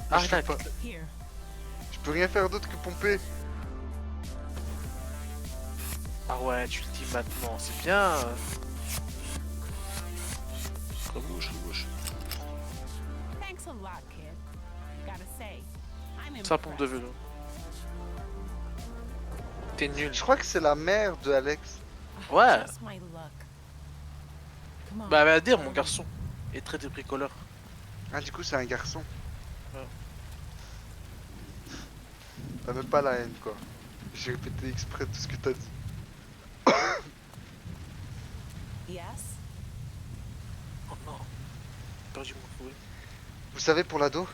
Ah, je Arrête, peux pas. Here. Je peux rien faire d'autre que pomper. Ah ouais, tu le dis maintenant, c'est bien. Rebouche. Thanks a lot, kid. Gotta say, I'm Ça pompe de impressed. vélo. T'es nul. Je crois que c'est la mère de Alex. Ouais. Just my luck. Come on. Bah, va dire, mon garçon est très débricoleur. Ah, du coup, c'est un garçon. Ouais. T'as même pas la haine, quoi. J'ai répété exprès tout ce que t'as dit. Yes? Oh non. J'ai perdu mon fouet. Vous savez, pour l'ado,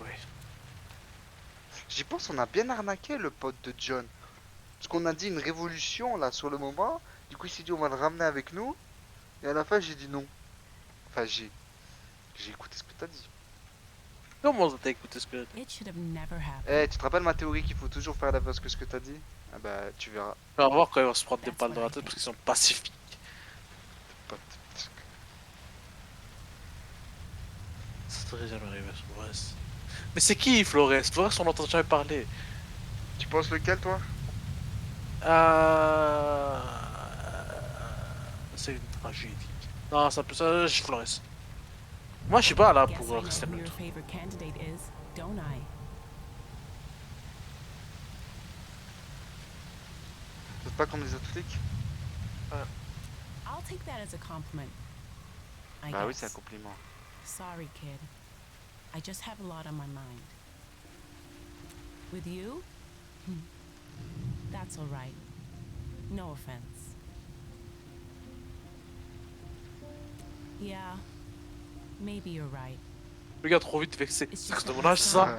Ouais. j'y pense, on a bien arnaqué le pote de John. Parce qu'on a dit une révolution, là, sur le moment. Du coup, il s'est dit, on va le ramener avec nous. Et à la fin, j'ai dit non. Enfin, j'ai écouté ce que t'as dit. Comment t'as écouté ce que It should have never happened. Eh, tu te rappelles ma théorie qu'il faut toujours faire l'inverse que ce que t'as dit? Ah bah, tu verras. On va voir quand ils vont se prendre des balles dans la tête parce qu'ils sont pacifiques. Pote. Ça devrait jamais arriver, Flores. Mais c'est qui Flores? Flores, on n'entend jamais parler. Tu penses lequel, toi? C'est une tragédie. Non, ça peut ça, je Flores. Moi, je suis pas là Guess pour I know rester who your neutre. favorite candidate is, don't I? Vous êtes pas comme les autres flics? I'll take that as a compliment. I Bah oui, c'est un guess. compliment. Sorry, kid. I just have a lot on my mind. With you? That's all right. No offense. Yeah, maybe you're right. Le gars trop vite vexé. C'est que de mon âge, c'est ça?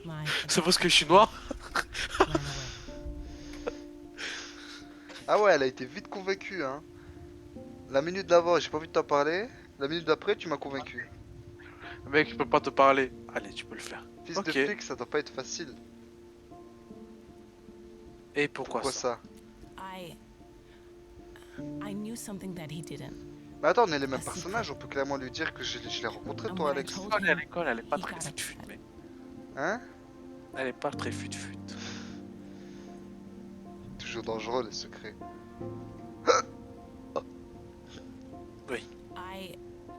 My C'est parce que je suis noir? ran away. Ah ouais, elle a été vite convaincue, hein. La minute d'avant, j'ai pas envie de t'en parler. La minute d'après, tu m'as convaincu. Le mec, il peut pas te parler. Allez, tu peux le faire. Fils Ok. de flic, ça doit pas être facile. Et pourquoi ça? I knew something that he didn't. Mais attends, on est les mêmes personnages, on peut clairement lui dire que je l'ai rencontré, And toi, when I Alex. told Elle est à him, l'école, elle est pas he très got fut-fut, upset. mais. Hein? Elle est pas très fut-fut. Toujours dangereux, les secrets. Oui. I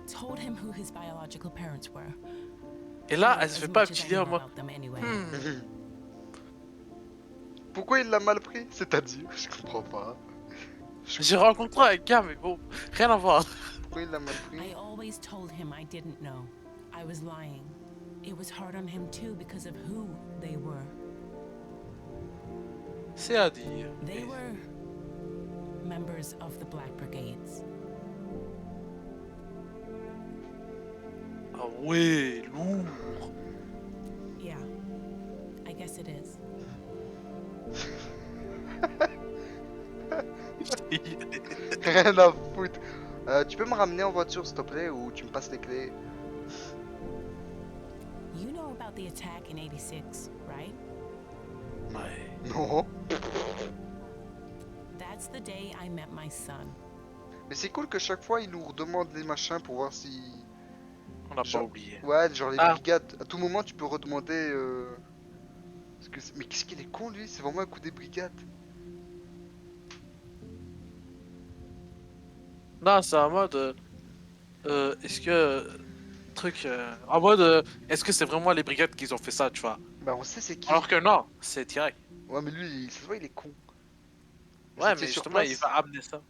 told him who his biological parents were. Et là, elle As se fait much pas as I petit en know mode. about them anyway. Pourquoi il l'a mal pris? C'est-à-dire, je comprends pas. J'ai rencontré un gars, mais bon, rien à voir. Pourquoi il l'a mal pris? I always told him I didn't know. I was lying. It was hard on him too because of who they were. C'est à dire. They were members of the Black Brigades. Ah ouais, lourd. Yeah, I guess it is. Rien à foutre. Tu peux me ramener en voiture, s'il te plaît, ou tu me passes les clés? You know about the attack in 86, right? Ouais. Non. That's the day I met my son. Mais c'est cool que chaque fois, il nous redemande les machins pour voir si... On n'a pas Genre- oublié. Ouais, genre les Ah. brigades. À tout moment, tu peux redemander... Mais qu'est-ce qu'il est con, lui? C'est vraiment un coup des brigades. Non, c'est en mode. Est-ce que. Truc. En mode. Est-ce que c'est vraiment les brigades qui ont fait ça, tu vois? Bah, on sait c'est qui. Alors que non, c'est direct. Ouais, mais lui, ça se voit, il est con. Vous Ouais, étiez mais sur justement, il place. va amener ça.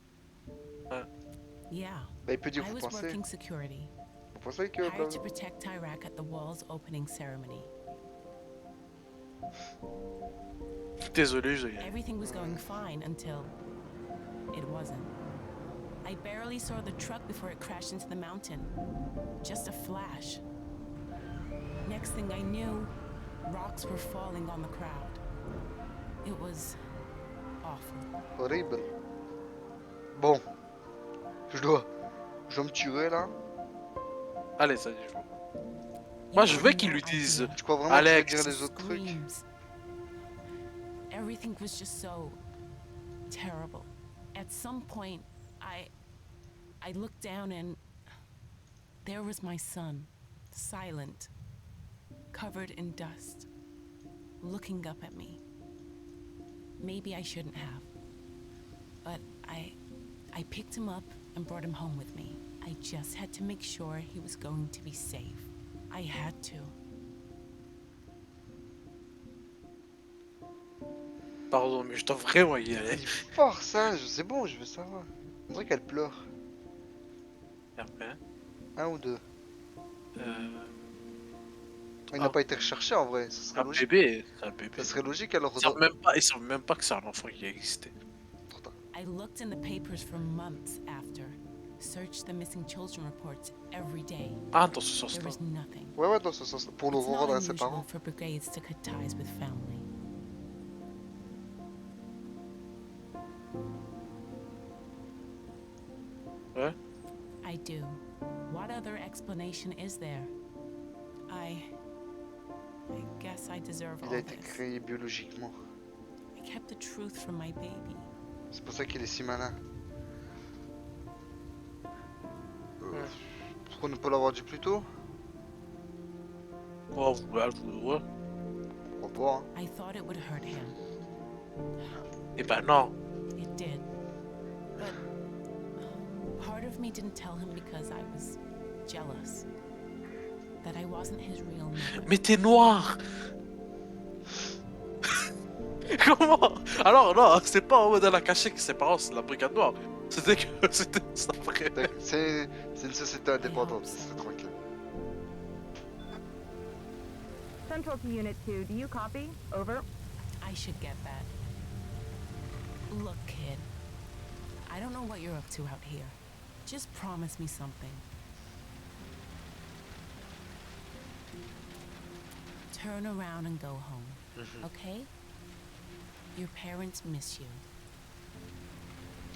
Yeah, Bah, il peut dire, I vous was pensez. working security, Vous pensez que... hired to protect Iraq at the wall's opening ceremony. Désolé, je. Everything was going fine until it wasn't. I barely saw the truck before it crashed into the mountain. Just a flash. Next thing I knew, rocks were falling on the crowd. It was awful. Horrible. Bon. Je dois me tuer, là. Allez, ça dit. Moi, je veux qu'ils lui disent. Tu crois vraiment Alex. que tu veux dire les autres trucs? Screams. Everything was just so terrible. At some point, I looked down and there was my son, silent, covered in dust, looking up at me. Maybe I shouldn't have, but I picked him up and brought him home with me. I just had to make sure he was going to be safe. I had to. Pardon, mais je dois vraiment y aller. Il est fort, ça. C'est bon, je veux savoir. On dirait qu'elle pleure. Et après. Un ou deux. Il Ah. n'a pas été recherché, en vrai. Ça serait Un logique. bébé, c'est un bébé. Ça serait logique, alors... Ils savent même pas que c'est un enfant qui a existé. I looked in the papers for months after, searched the missing children reports every day. Ah, dans ce There sens-là. was nothing. Ouais, ouais, dans ce sens. Pour le It's not rendre à ses unusual parents. for brigades to cut ties with family. Ouais. I do. What other explanation is there? I guess I deserve Il all a été this. créé biologiquement. I kept the truth from my baby. C'est pour ça qu'il est si malin. Pourquoi ne pas l'avoir dit plus tôt? Oh, ouais. Pourquoi pas, hein? I thought it would hurt him. Eh ben non. It did. But part of me didn't tell him because I was jealous. That I wasn't his real mother. Mais t'es noir. Comment? Alors non, c'est pas en mode elle a caché que ses parents c'est la brigade noire. C'était que c'était ça vrai. C'est une société indépendante, c'est tranquille. Central to Unit 2, do you copy? Over. I should get that. Look, kid. I don't know what you're up to out here. just promise me something. Turn around and go home, okay? Your parents miss you.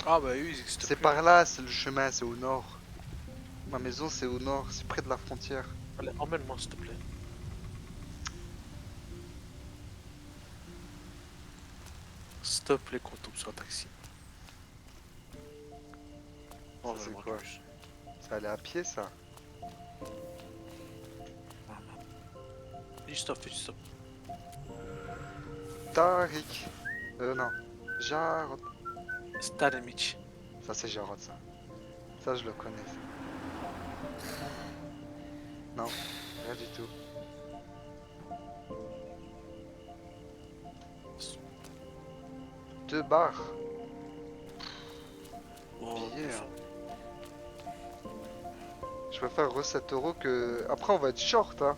Ah bah oui, s'il te C'est plaît. par là, c'est le chemin, c'est au nord. Ma maison, c'est au nord, c'est près de la frontière. Allez, emmène-moi s'il te plaît. S'il te plaît qu'on tombe sur un taxi. Ça, c'est quoi? Ça allait à pied, ça? Dis stop, dis stop. Tariq. Non. Jarod. Stan et Mitch. Ça, c'est Jarod, ça. Ça, je le connais, ça. Non, rien du tout. Deux bars. Oh, Billet, hein. Je préfère 7 € que... Après, on va être short, hein.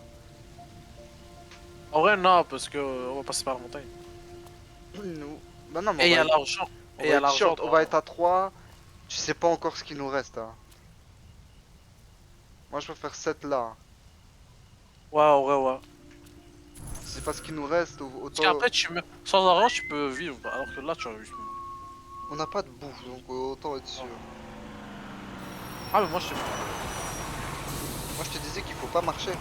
En vrai, non, parce que on va passer par la montagne. Nous... Bah non, mais Et il y on a va... l'argent. On Et il y va a être l'argent. short, on va être à 3. Tu sais pas encore ce qu'il nous reste, hein. Moi, je préfère 7 là. Ouais, en vrai, ouais. C'est pas ce qu'il nous reste, Parce autant... qu'après, tu meurs. Sans argent, tu peux vivre. Alors que là, tu vas juste mourir. On n'a pas de bouffe, donc autant être sûr. Ah, mais moi, je te... Moi, je te disais qu'il faut pas marcher.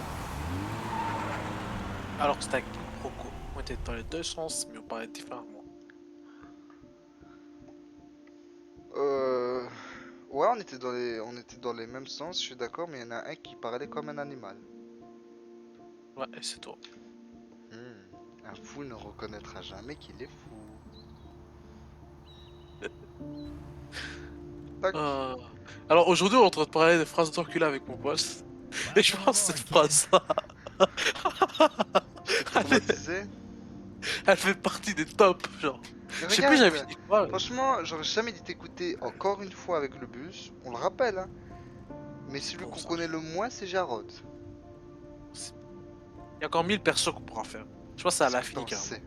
Alors que c'était avec Rocco. On était dans les deux sens, mais on parlait différemment. Ouais, on était dans les mêmes sens, je suis d'accord, mais il y en a un qui parlait comme un animal. Ouais, et c'est toi. Un fou ne reconnaîtra jamais qu'il est fou. Tac. Alors aujourd'hui, on est en train de parler des phrases d'enculé avec mon boss. Et je pense que cette phrase-là. Elle fait partie des tops, genre. Mais Je sais plus, j'avais regarde, fini quoi. franchement, j'aurais jamais dû t'écouter encore une fois avec le bus. On le rappelle, hein. Mais celui qu'on connaît le moins, c'est Jarod. Il y a encore 1000 persos qu'on pourra faire. Je pense que c'est à la fin, carrément.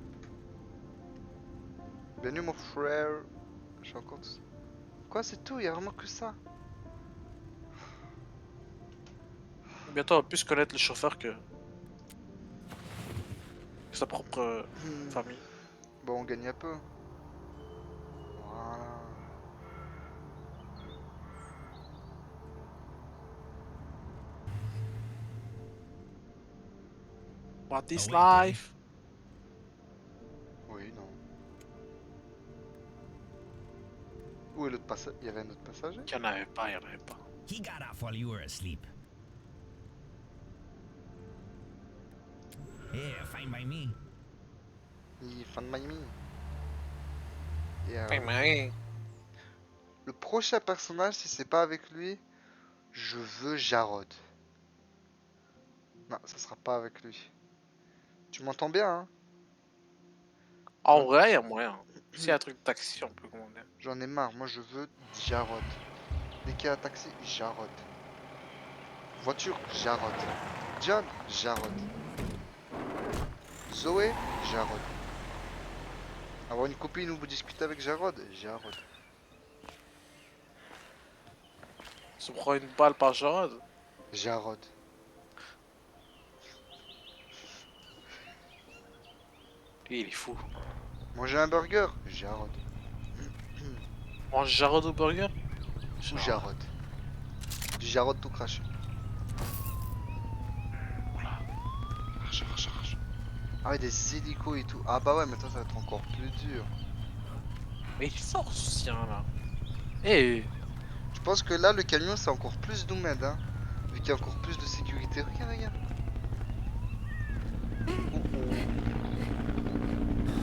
Bienvenue, mon frère. Je suis encore... Quoi, c'est tout? Il y a vraiment que ça? Bientôt, on va plus connaître le chauffeur que sa propre famille. Bon, on gagne un peu. Voilà. What is life? Oui, non. Où est l'autre passage? Il y avait un autre passager? Il y en avait pas, il y en avait pas. He got off while you were asleep. Yeah, fine by me. Fine by me. Fine by me. Le prochain personnage, si c'est pas avec lui, je veux Jarod. Non, ça sera pas avec lui. Tu m'entends bien, hein? En vrai, il y a moyen. S'il y a un truc de taxi, on peut commander. J'en ai marre, moi je veux Jarod. Dès qu'il y a un taxi, Jarod. Voiture, Jarod. John, Jarod. Zoé, Jarod. Avoir une copine ou vous discuter avec Jarod, Jarod. Se prend une balle par Jarod. Jarod. Il est fou. Manger un burger, Jarod. Mange Jarod au burger? Ou Jarod. Du Jarod tout craché. Marche, marche, marche. Ah ouais, des hélicos et tout. Ah bah ouais, maintenant ça va être encore plus dur. Mais il force aussi, hein, là. Eh. Je pense que là, le camion, c'est encore plus d'Oumed, hein. Vu qu'il y a encore plus de sécurité. Regarde, regarde.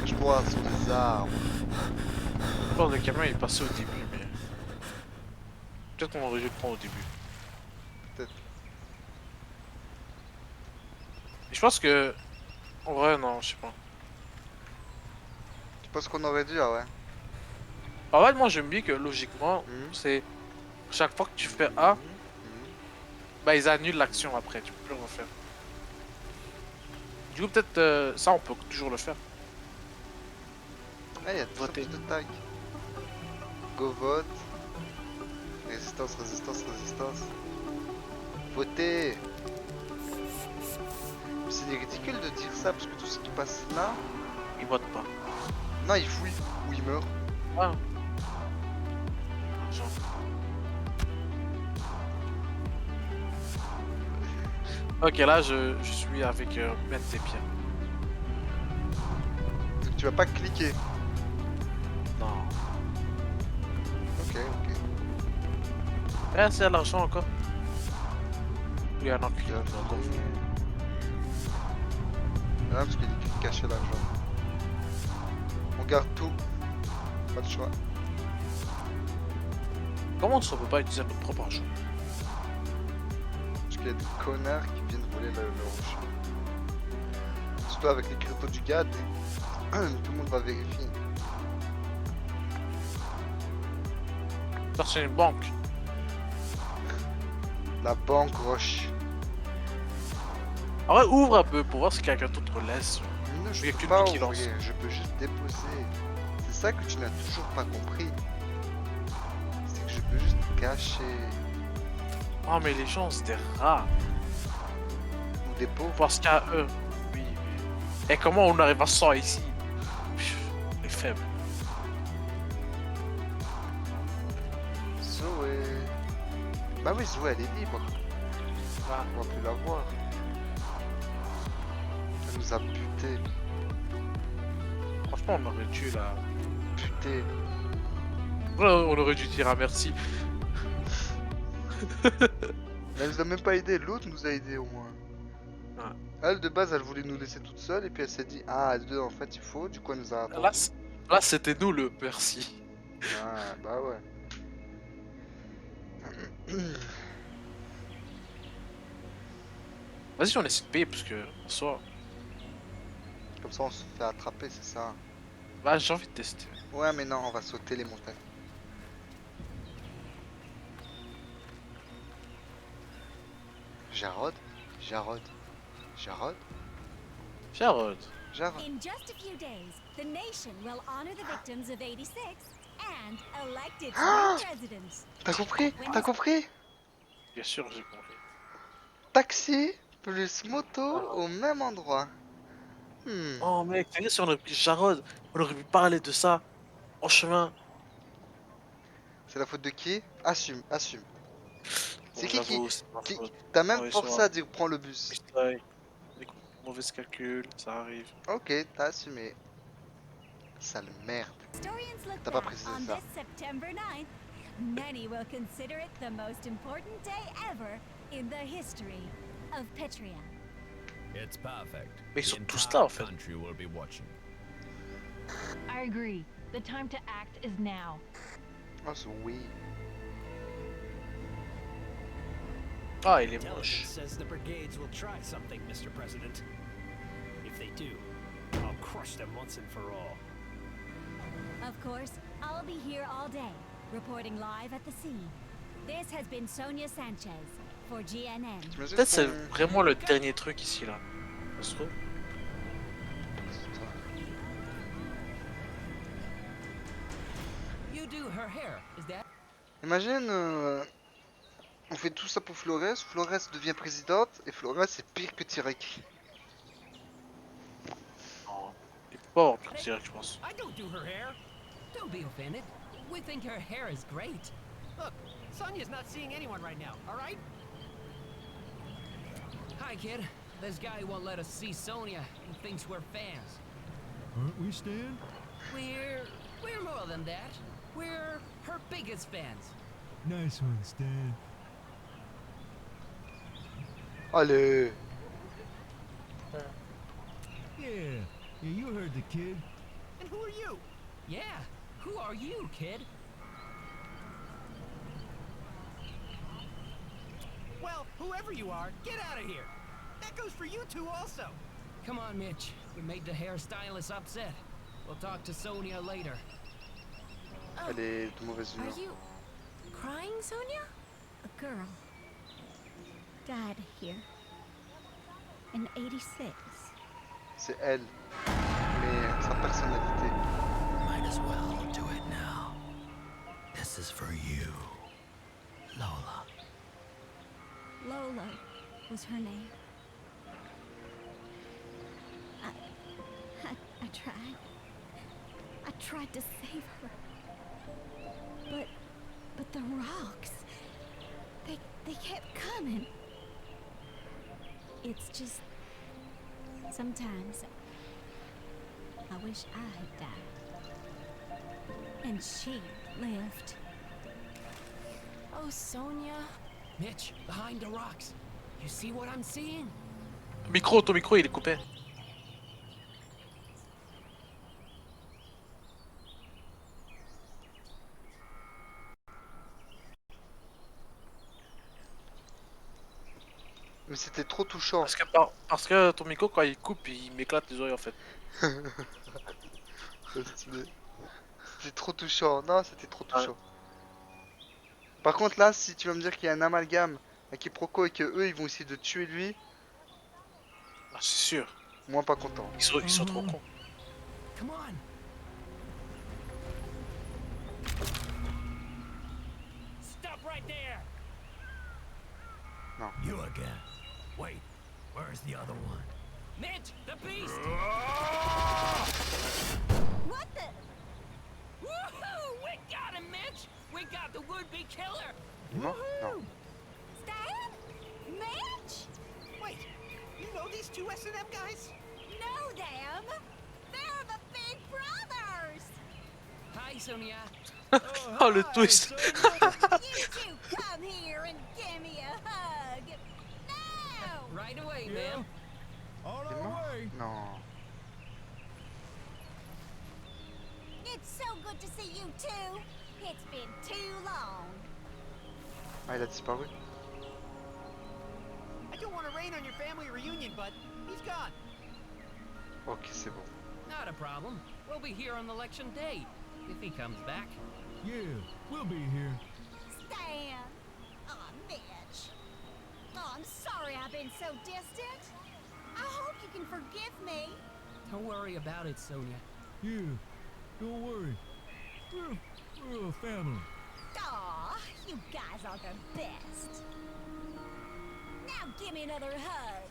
Cache-toi sous les arbres. Je pense que le camion il est passé au début, mais... Peut-être qu'on aurait dû le prendre au début. Peut-être. Et je pense que... En vrai, non, je sais pas. Tu penses qu'on aurait dû, ah ouais. En fait, moi, j'aime bien que, logiquement, c'est... Chaque fois que tu fais A, bah ils annulent l'action après, tu peux plus le refaire. Du coup, peut-être ça, on peut toujours le faire. Ah, il y a de plus en plus de tags. Go vote. Résistance, résistance, résistance. Votez. C'est ridicule de dire ça parce que tout ce qui passe là. Ils votent pas. Non, il fouille ou il meurt. Ah. Ok, là je suis avec Ben tes pieds. Donc tu vas pas cliquer. Non. Ok, ok. Eh, c'est à l'argent encore. Il y a un enculé. Ah, parce qu'il est caché l'argent. On garde tout. Pas de choix. Comment ça peut pas utiliser notre propre argent? Parce qu'il y a des connards qui viennent voler le rouge. Surtout avec les cryptos du GAD. Tout le monde va vérifier. Ça c'est une banque. La banque Roche. En vrai, ouvre un peu pour voir si quelqu'un d'autre laisse. Mais non, je Il y a peux que pas lui qui lance. ouvrir, je peux juste déposer. C'est ça que tu n'as toujours pas compris. C'est que je peux juste cacher. Oh mais les gens c'est des rats. Ou des pauvres. Parce qu'à eux. Oui. Et comment on arrive à 100 ici? Les faibles. Zoé. Bah oui, Zoé elle est libre. Ah. On va plus la voir. Elle nous a buté. Franchement on aurait dû la... Buté. On aurait dû dire un merci. Elle nous a même pas aidé, l'autre nous a aidé au moins. Ah. Elle de base elle voulait nous laisser toute seule et puis elle s'est dit ah à deux en fait il faut, du coup elle nous a attendu. Là c'était nous le merci. Ah bah ouais. Vas-y on essaie de payer parce que en soi... Comme ça on se fait attraper c'est ça. Bah j'ai envie de tester. Ouais mais non on va sauter les montagnes. Jarod. Jarod. Jarod. Jarod. Jarod. In just a few days, the nation will honor the victims of 86 and elect its new president. T'as compris? T'as compris? Bien sûr j'ai compris. Taxi plus moto au même endroit. Oh mec, t'as vu si on aurait pris Jarod, on aurait pu parler de ça en chemin. C'est la faute de qui? Assume, assume. C'est Bon, qui j'avoue, c'est ma faute. T'as même Ouais, forcé soit- à dire prends le bus. Mistake. Mauvais calcul, ça arrive. Ok, t'as assumé. Sale merde. Historians look T'as pas back précisé on ça. this September 9th. Many will consider it the most important day ever in the history of Petria. It's perfect. Mais ils sont The tous entire là, en fait. country will be watching. I agree. The time to act is now. Oh, c'est oui. Ah, il est moche. Intelligence says the brigades will try something, Mr. President. If they do, I'll crush them once and for all. Of course, I'll be here all day, reporting live at the scene. This has been Sonia Sanchez for GNN. Peut-être c'est vraiment le dernier truc ici là. Ça se trouve. You do her hair, is that? Imagine, on fait tout ça pour Flores, Flores devient présidente et Flores c'est pire que Tirek. Non, il peut pas avoir plus de direct, je pense. I don't do her hair. Don't be offended. We think her hair is great. Look, Sonia's not seeing anyone right now, all right? Hi, kid. This guy won't let us see Sonia. He thinks we're fans. Aren't we, Stan? We're more than that. We're her biggest fans. Nice one, Stan. Allez. Yeah, you heard the kid. And who are you? Yeah, who are you, kid? Well, whoever you are, get out of here. That goes for you two also. Come on, Mitch. We made the hairstylist upset. We'll talk to Sonia later. Elle est de mauvaise humeur. Are you crying, Sonia? A girl died here in 86. C'est elle. Mais sa personnalité. Might as well do it now. This is for you. Lola. Lola was her name. I tried. I tried to save her. But the rocks, they kept coming. It's just, sometimes I wish I had died. And she lived. Oh, Sonia. Mitch, behind the rocks. You see what I'm seeing? Ton micro il est coupé. Mais c'était trop touchant. Parce que ton micro quand il coupe il m'éclate les oreilles en fait. C'était trop touchant. Non, c'était trop touchant. Par contre là, si tu vas me dire qu'il y a un amalgame, un quiproquo et que eux ils vont essayer de tuer lui. Ah, c'est sûr. Moi pas content. Ils sont trop cons. Come on. Stop right there. No. You again. Wait, where's the other one? Mitch, the beast. What the? Woohoo! We got him, Mitch. We got the would-be killer. No, no. Stan? Mitch? Wait, you know these two S&M guys? Know them? They're the Big Brothers! Hi, Sonia. Oh le twist. You two come here and give me a hug. Now! Right away, man. On our way. Non. It's so good to see you too. It's been too long. Ah, il a disparu. I don't want to rain on your family reunion, but he's gone. Ok, c'est bon. Not a problem. We'll be here on election day, if he comes back. Yeah, we'll be here. Stan! Aw, Mitch. Oh, I'm sorry I've been so distant. I hope you can forgive me. Don't worry about it, Sonia. Yeah, don't worry. We're a family. Aw, you guys are the best. Now give me another hug.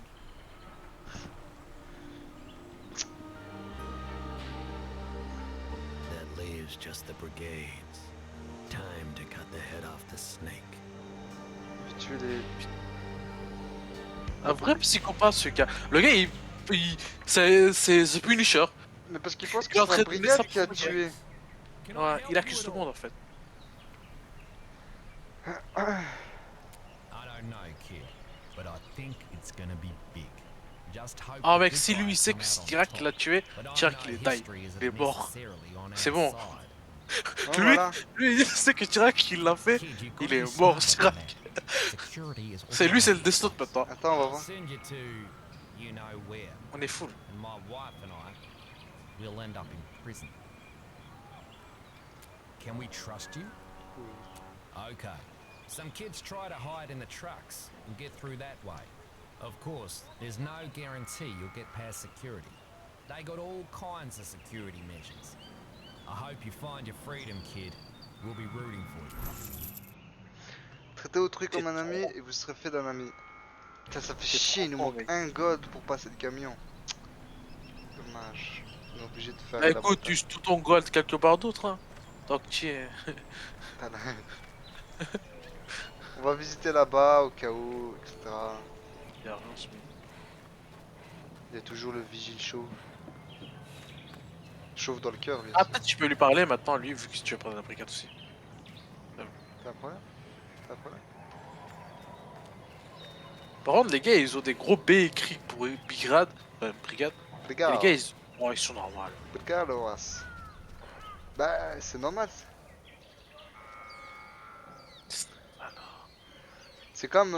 That leaves just the brigades. Time to cut the head off the snake. Tuer les... Un vrai psychopathe ce gars. Le gars c'est The Punisher. Mais parce qu'il pense que Il est en c'est la train de mettre ça brigade qui a pour tué. Ouais, il accuse tout le monde en fait. I don't know, kid, but I think it's gonna be big. Just hope Ah the mec, good si lui guys il sait come que out c'est on Chirac qui top. l'a tué, But I Chirac know il est die. history isn't Il est mort. necessarily on C'est our bon. side. Oh, Lui, voilà. lui il sait que Chirac qui l'a fait, Kid, you've il gotta be est mort smart Chirac. about that. Security is C'est lui, c'est le organized. Death Note maintenant. Attends, on va I'll voir. send you to you know where. On est full. And my wife and I will end up in prison. Can we trust you? Okay. Some kids try to hide in the trucks and get through that way. Of course, there's no guarantee you'll get past security. They got all kinds of security measures. I hope you find your freedom, kid. We'll be rooting for you. Traitez autrui comme un ami et vous serez fait d'un ami. Putain, ça fait chier, il nous manque un god pour passer le camion. Dommage. On est obligé de faire Bah la écoute, bataille. tu tout ton gold quelque part d'autre. Hein. Donc tu es. T'as la- On va visiter là-bas au cas où, etc. Il y a rien, ce mec. Il y a toujours le vigile chauve. Chauve dans le cœur, bien Ah sûr. peut-être tu peux lui parler maintenant lui vu que tu veux prendre la brigade aussi. T'as un problème? T'as un problème? Par contre les gars ils ont des gros B écrits pour brigade. Brigade. Et Brigade. les gars ils... Oh, ils sont normaux. Brigade, Oas. Bah, c'est normal. C'est comme...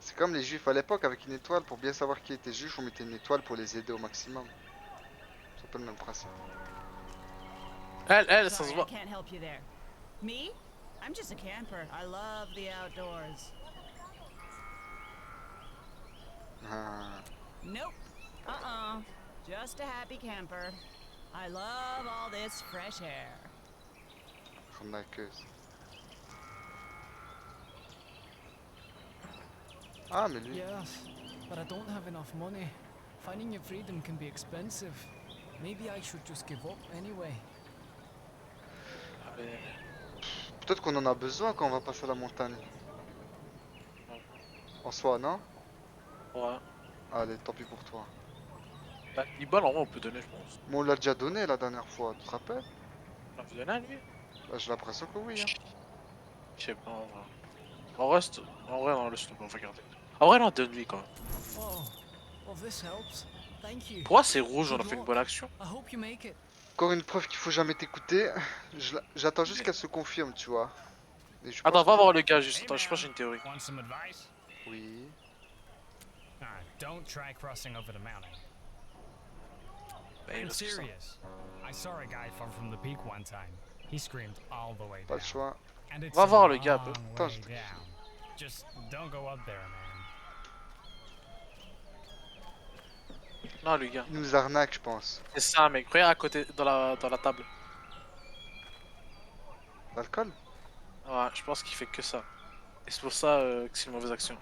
C'est comme les juifs à l'époque avec une étoile. Pour bien savoir qui était juif, on mettait une étoile pour les aider au maximum. C'est un peu le même principe. Elle, ça se Sorry, I voit. can't help you there. Me? I'm just a camper. I love the outdoors. Ah. Nope. Just a happy camper. I love all this fresh air. arnaqueuse. Ah, mais lui. Yes, but I don't have enough money. Finding your freedom can be expensive. Maybe I should just give up anyway. Peut-être qu'on en a besoin quand on va passer à la montagne. En soi, non? Ouais. Allez, tant pis pour toi. Bah, 10 balles en vrai on peut donner je pense. Mais on l'a déjà donné la dernière fois, tu te rappelles? On a fait donner à lui? Bah, j'ai l'impression que oui. Hein. Je sais pas en vrai. En reste. En vrai non, laisse-le, on va garder. En vrai non, donne-lui quand même. Oh, well this helps. Thank you. Pourquoi c'est rouge, on a fait une bonne action? I hope you make it. Encore une preuve qu'il faut jamais t'écouter. J'attends juste qu'elle se confirme, tu vois. Et je Attends, pense va voir le gars juste. Attends, je pense que j'ai une théorie. Want some advice? Oui. Don't try crossing over the mountain. Bah, il I'm reste que ça. serious. I saw a guy fall from the peak one time. He screamed all the way Pas down. le choix. And it's Va a voir le gars un peu. long Attends, way je te down. Just don't go up there, man. Non, le gars. Il nous arnaque, je pense. C'est ça, mec. Regarde à côté, dans la table. L'alcool? Ouais, je pense qu'il fait que ça. Et c'est pour ça que c'est une mauvaise action.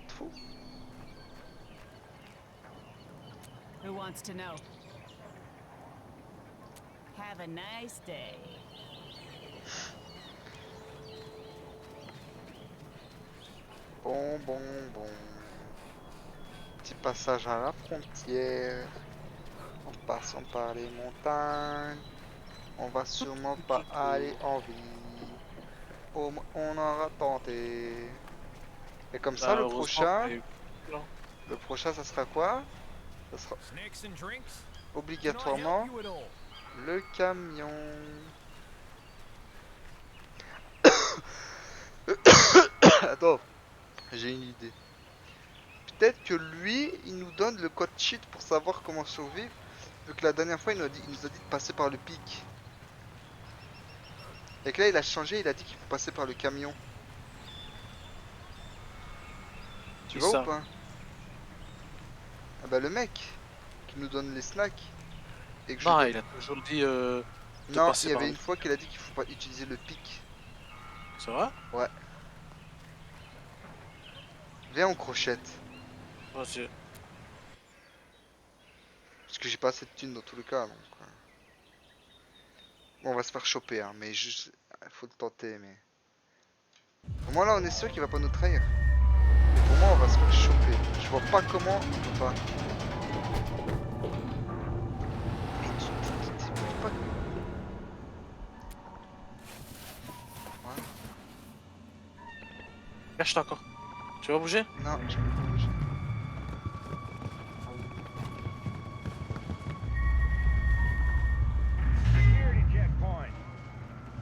Fou. Who wants to know? Have a nice day. Bon. Petit passage à la frontière. En passant par les montagnes. On va sûrement pas aller en ville. Au moins, on aura tenté. Et comme ça, le prochain... Le prochain, ça sera quoi? Ça sera Snacks and drinks? obligatoirement le camion. Attends, j'ai une idée. Peut-être que lui, il nous donne le code cheat pour savoir comment survivre. Vu que la dernière fois, il nous a dit de passer par le pic. Et que là, il a changé, il a dit qu'il faut passer par le camion. Tu vois ou pas? Ah bah le mec qui nous donne les snacks. Et que Non, je... il a toujours dit Non, il y avait une fois qu'il a dit qu'il faut pas utiliser le pic. C'est vrai? Ouais. Viens on crochette. Vas-y. Parce que j'ai pas assez de thunes dans tous les cas donc. Bon, on va se faire choper hein, mais juste... faut le tenter mais... Au moins là on est sûr qu'il va pas nous trahir. Mais pour moi on va se faire choper. Je vois pas comment on peut pas. Mais tu peux pas... Ouais. Cache-toi encore. Tu vas bouger? Non, je peux pas bouger. Security checkpoint.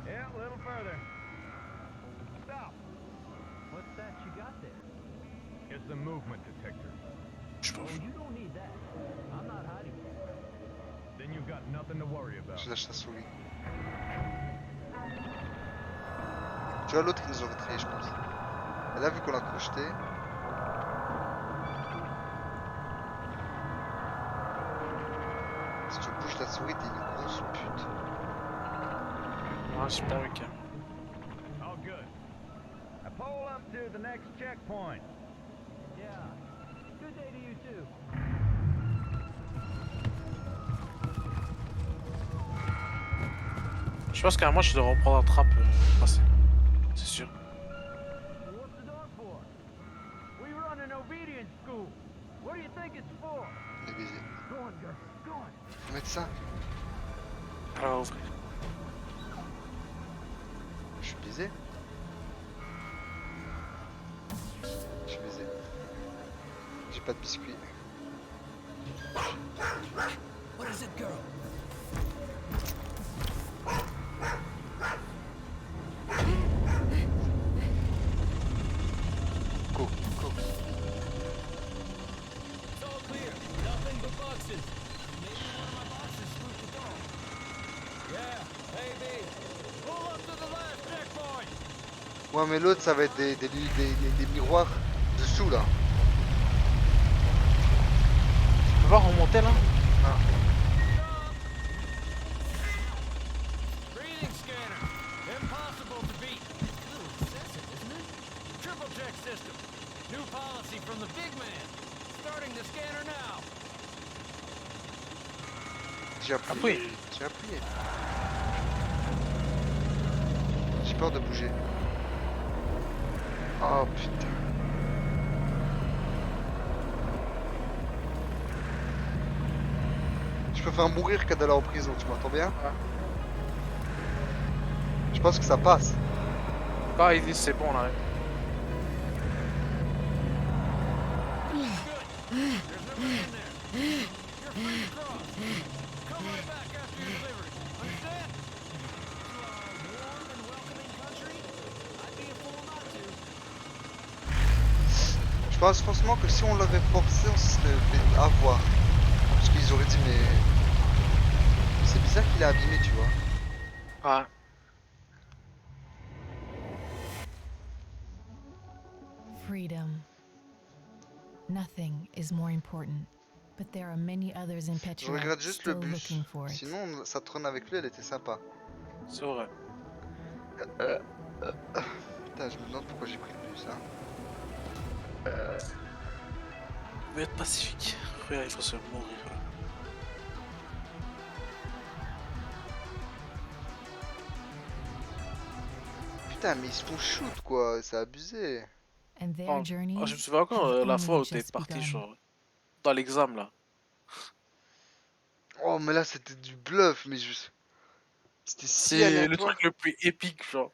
Yeah, a little further. Stop. What's that you got there? It's a movement detector. Oh, you don't need that. I'm not hiding it. Then you've got nothing to worry about. Je lâche la souris. Tu vois l'autre qui nous aurait trahé je pense. Et là vu qu'on l'a crocheté. Si tu bouges la souris t'es une grosse pute. Ouais, j'ai pas week-end. Oh, good. Now pull up to the next checkpoint. Yeah. Good day to you too. Je pense qu'à moi je devrais reprendre un trap passé. C'est sûr. What's the dog for? We run an obedience school. What do you think it's for? On est baisé. Go on, Gus. Go on. Faut mettre ça. Alors ouvrir. Je suis baisé. Je suis baisé. J'ai pas de biscuits. What is it, girl? Go. It's all clear. Nothing but boxes. Maybe one of my boxes spooked the dog. Yeah, maybe. Pull up to the last checkpoint. Ouais mais l'autre ça va être des miroirs dessous là. Tu peux pas remonter là? Ah. Breathing scanner. system. New policy from the big man. Starting the scanner now. J'ai appuyé. J'ai appuyé. J'ai peur de bouger. Oh putain. Je préfère mourir qu'à d'aller en prison, tu m'entends bien? Je pense que ça passe. Ah, ils disent c'est bon là. Je pense franchement que si on l'avait forcé, on se serait fait avoir. Parce qu'ils auraient dit mais... C'est bizarre qu'il a abîmé, tu vois. Ah. Freedom. Nothing is more important, but there are many others in Je Petra regrette juste le still bus. looking for it. Sinon, sa trône avec lui, elle était sympa. C'est vrai. Putain, je me demande pourquoi j'ai pris le bus, hein. Il va être pacifique. Regarde, il faut se mourir. Putain, mais ils se font shoot, quoi. C'est abusé. And their Oh, journey je me souviens encore has la only fois où t'es just parti, begun. genre, dans l'examen là. Oh, mais là, c'était du bluff, mais je... C'était si C'est le aléatoire. truc le plus épique, genre.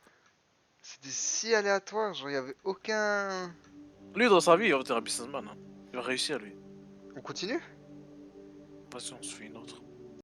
C'était si aléatoire, genre, il y avait aucun... Lui, dans sa vie, il va devenir un businessman. Hein. Il va réussir, lui. On continue? Vas-y, on se fait une autre.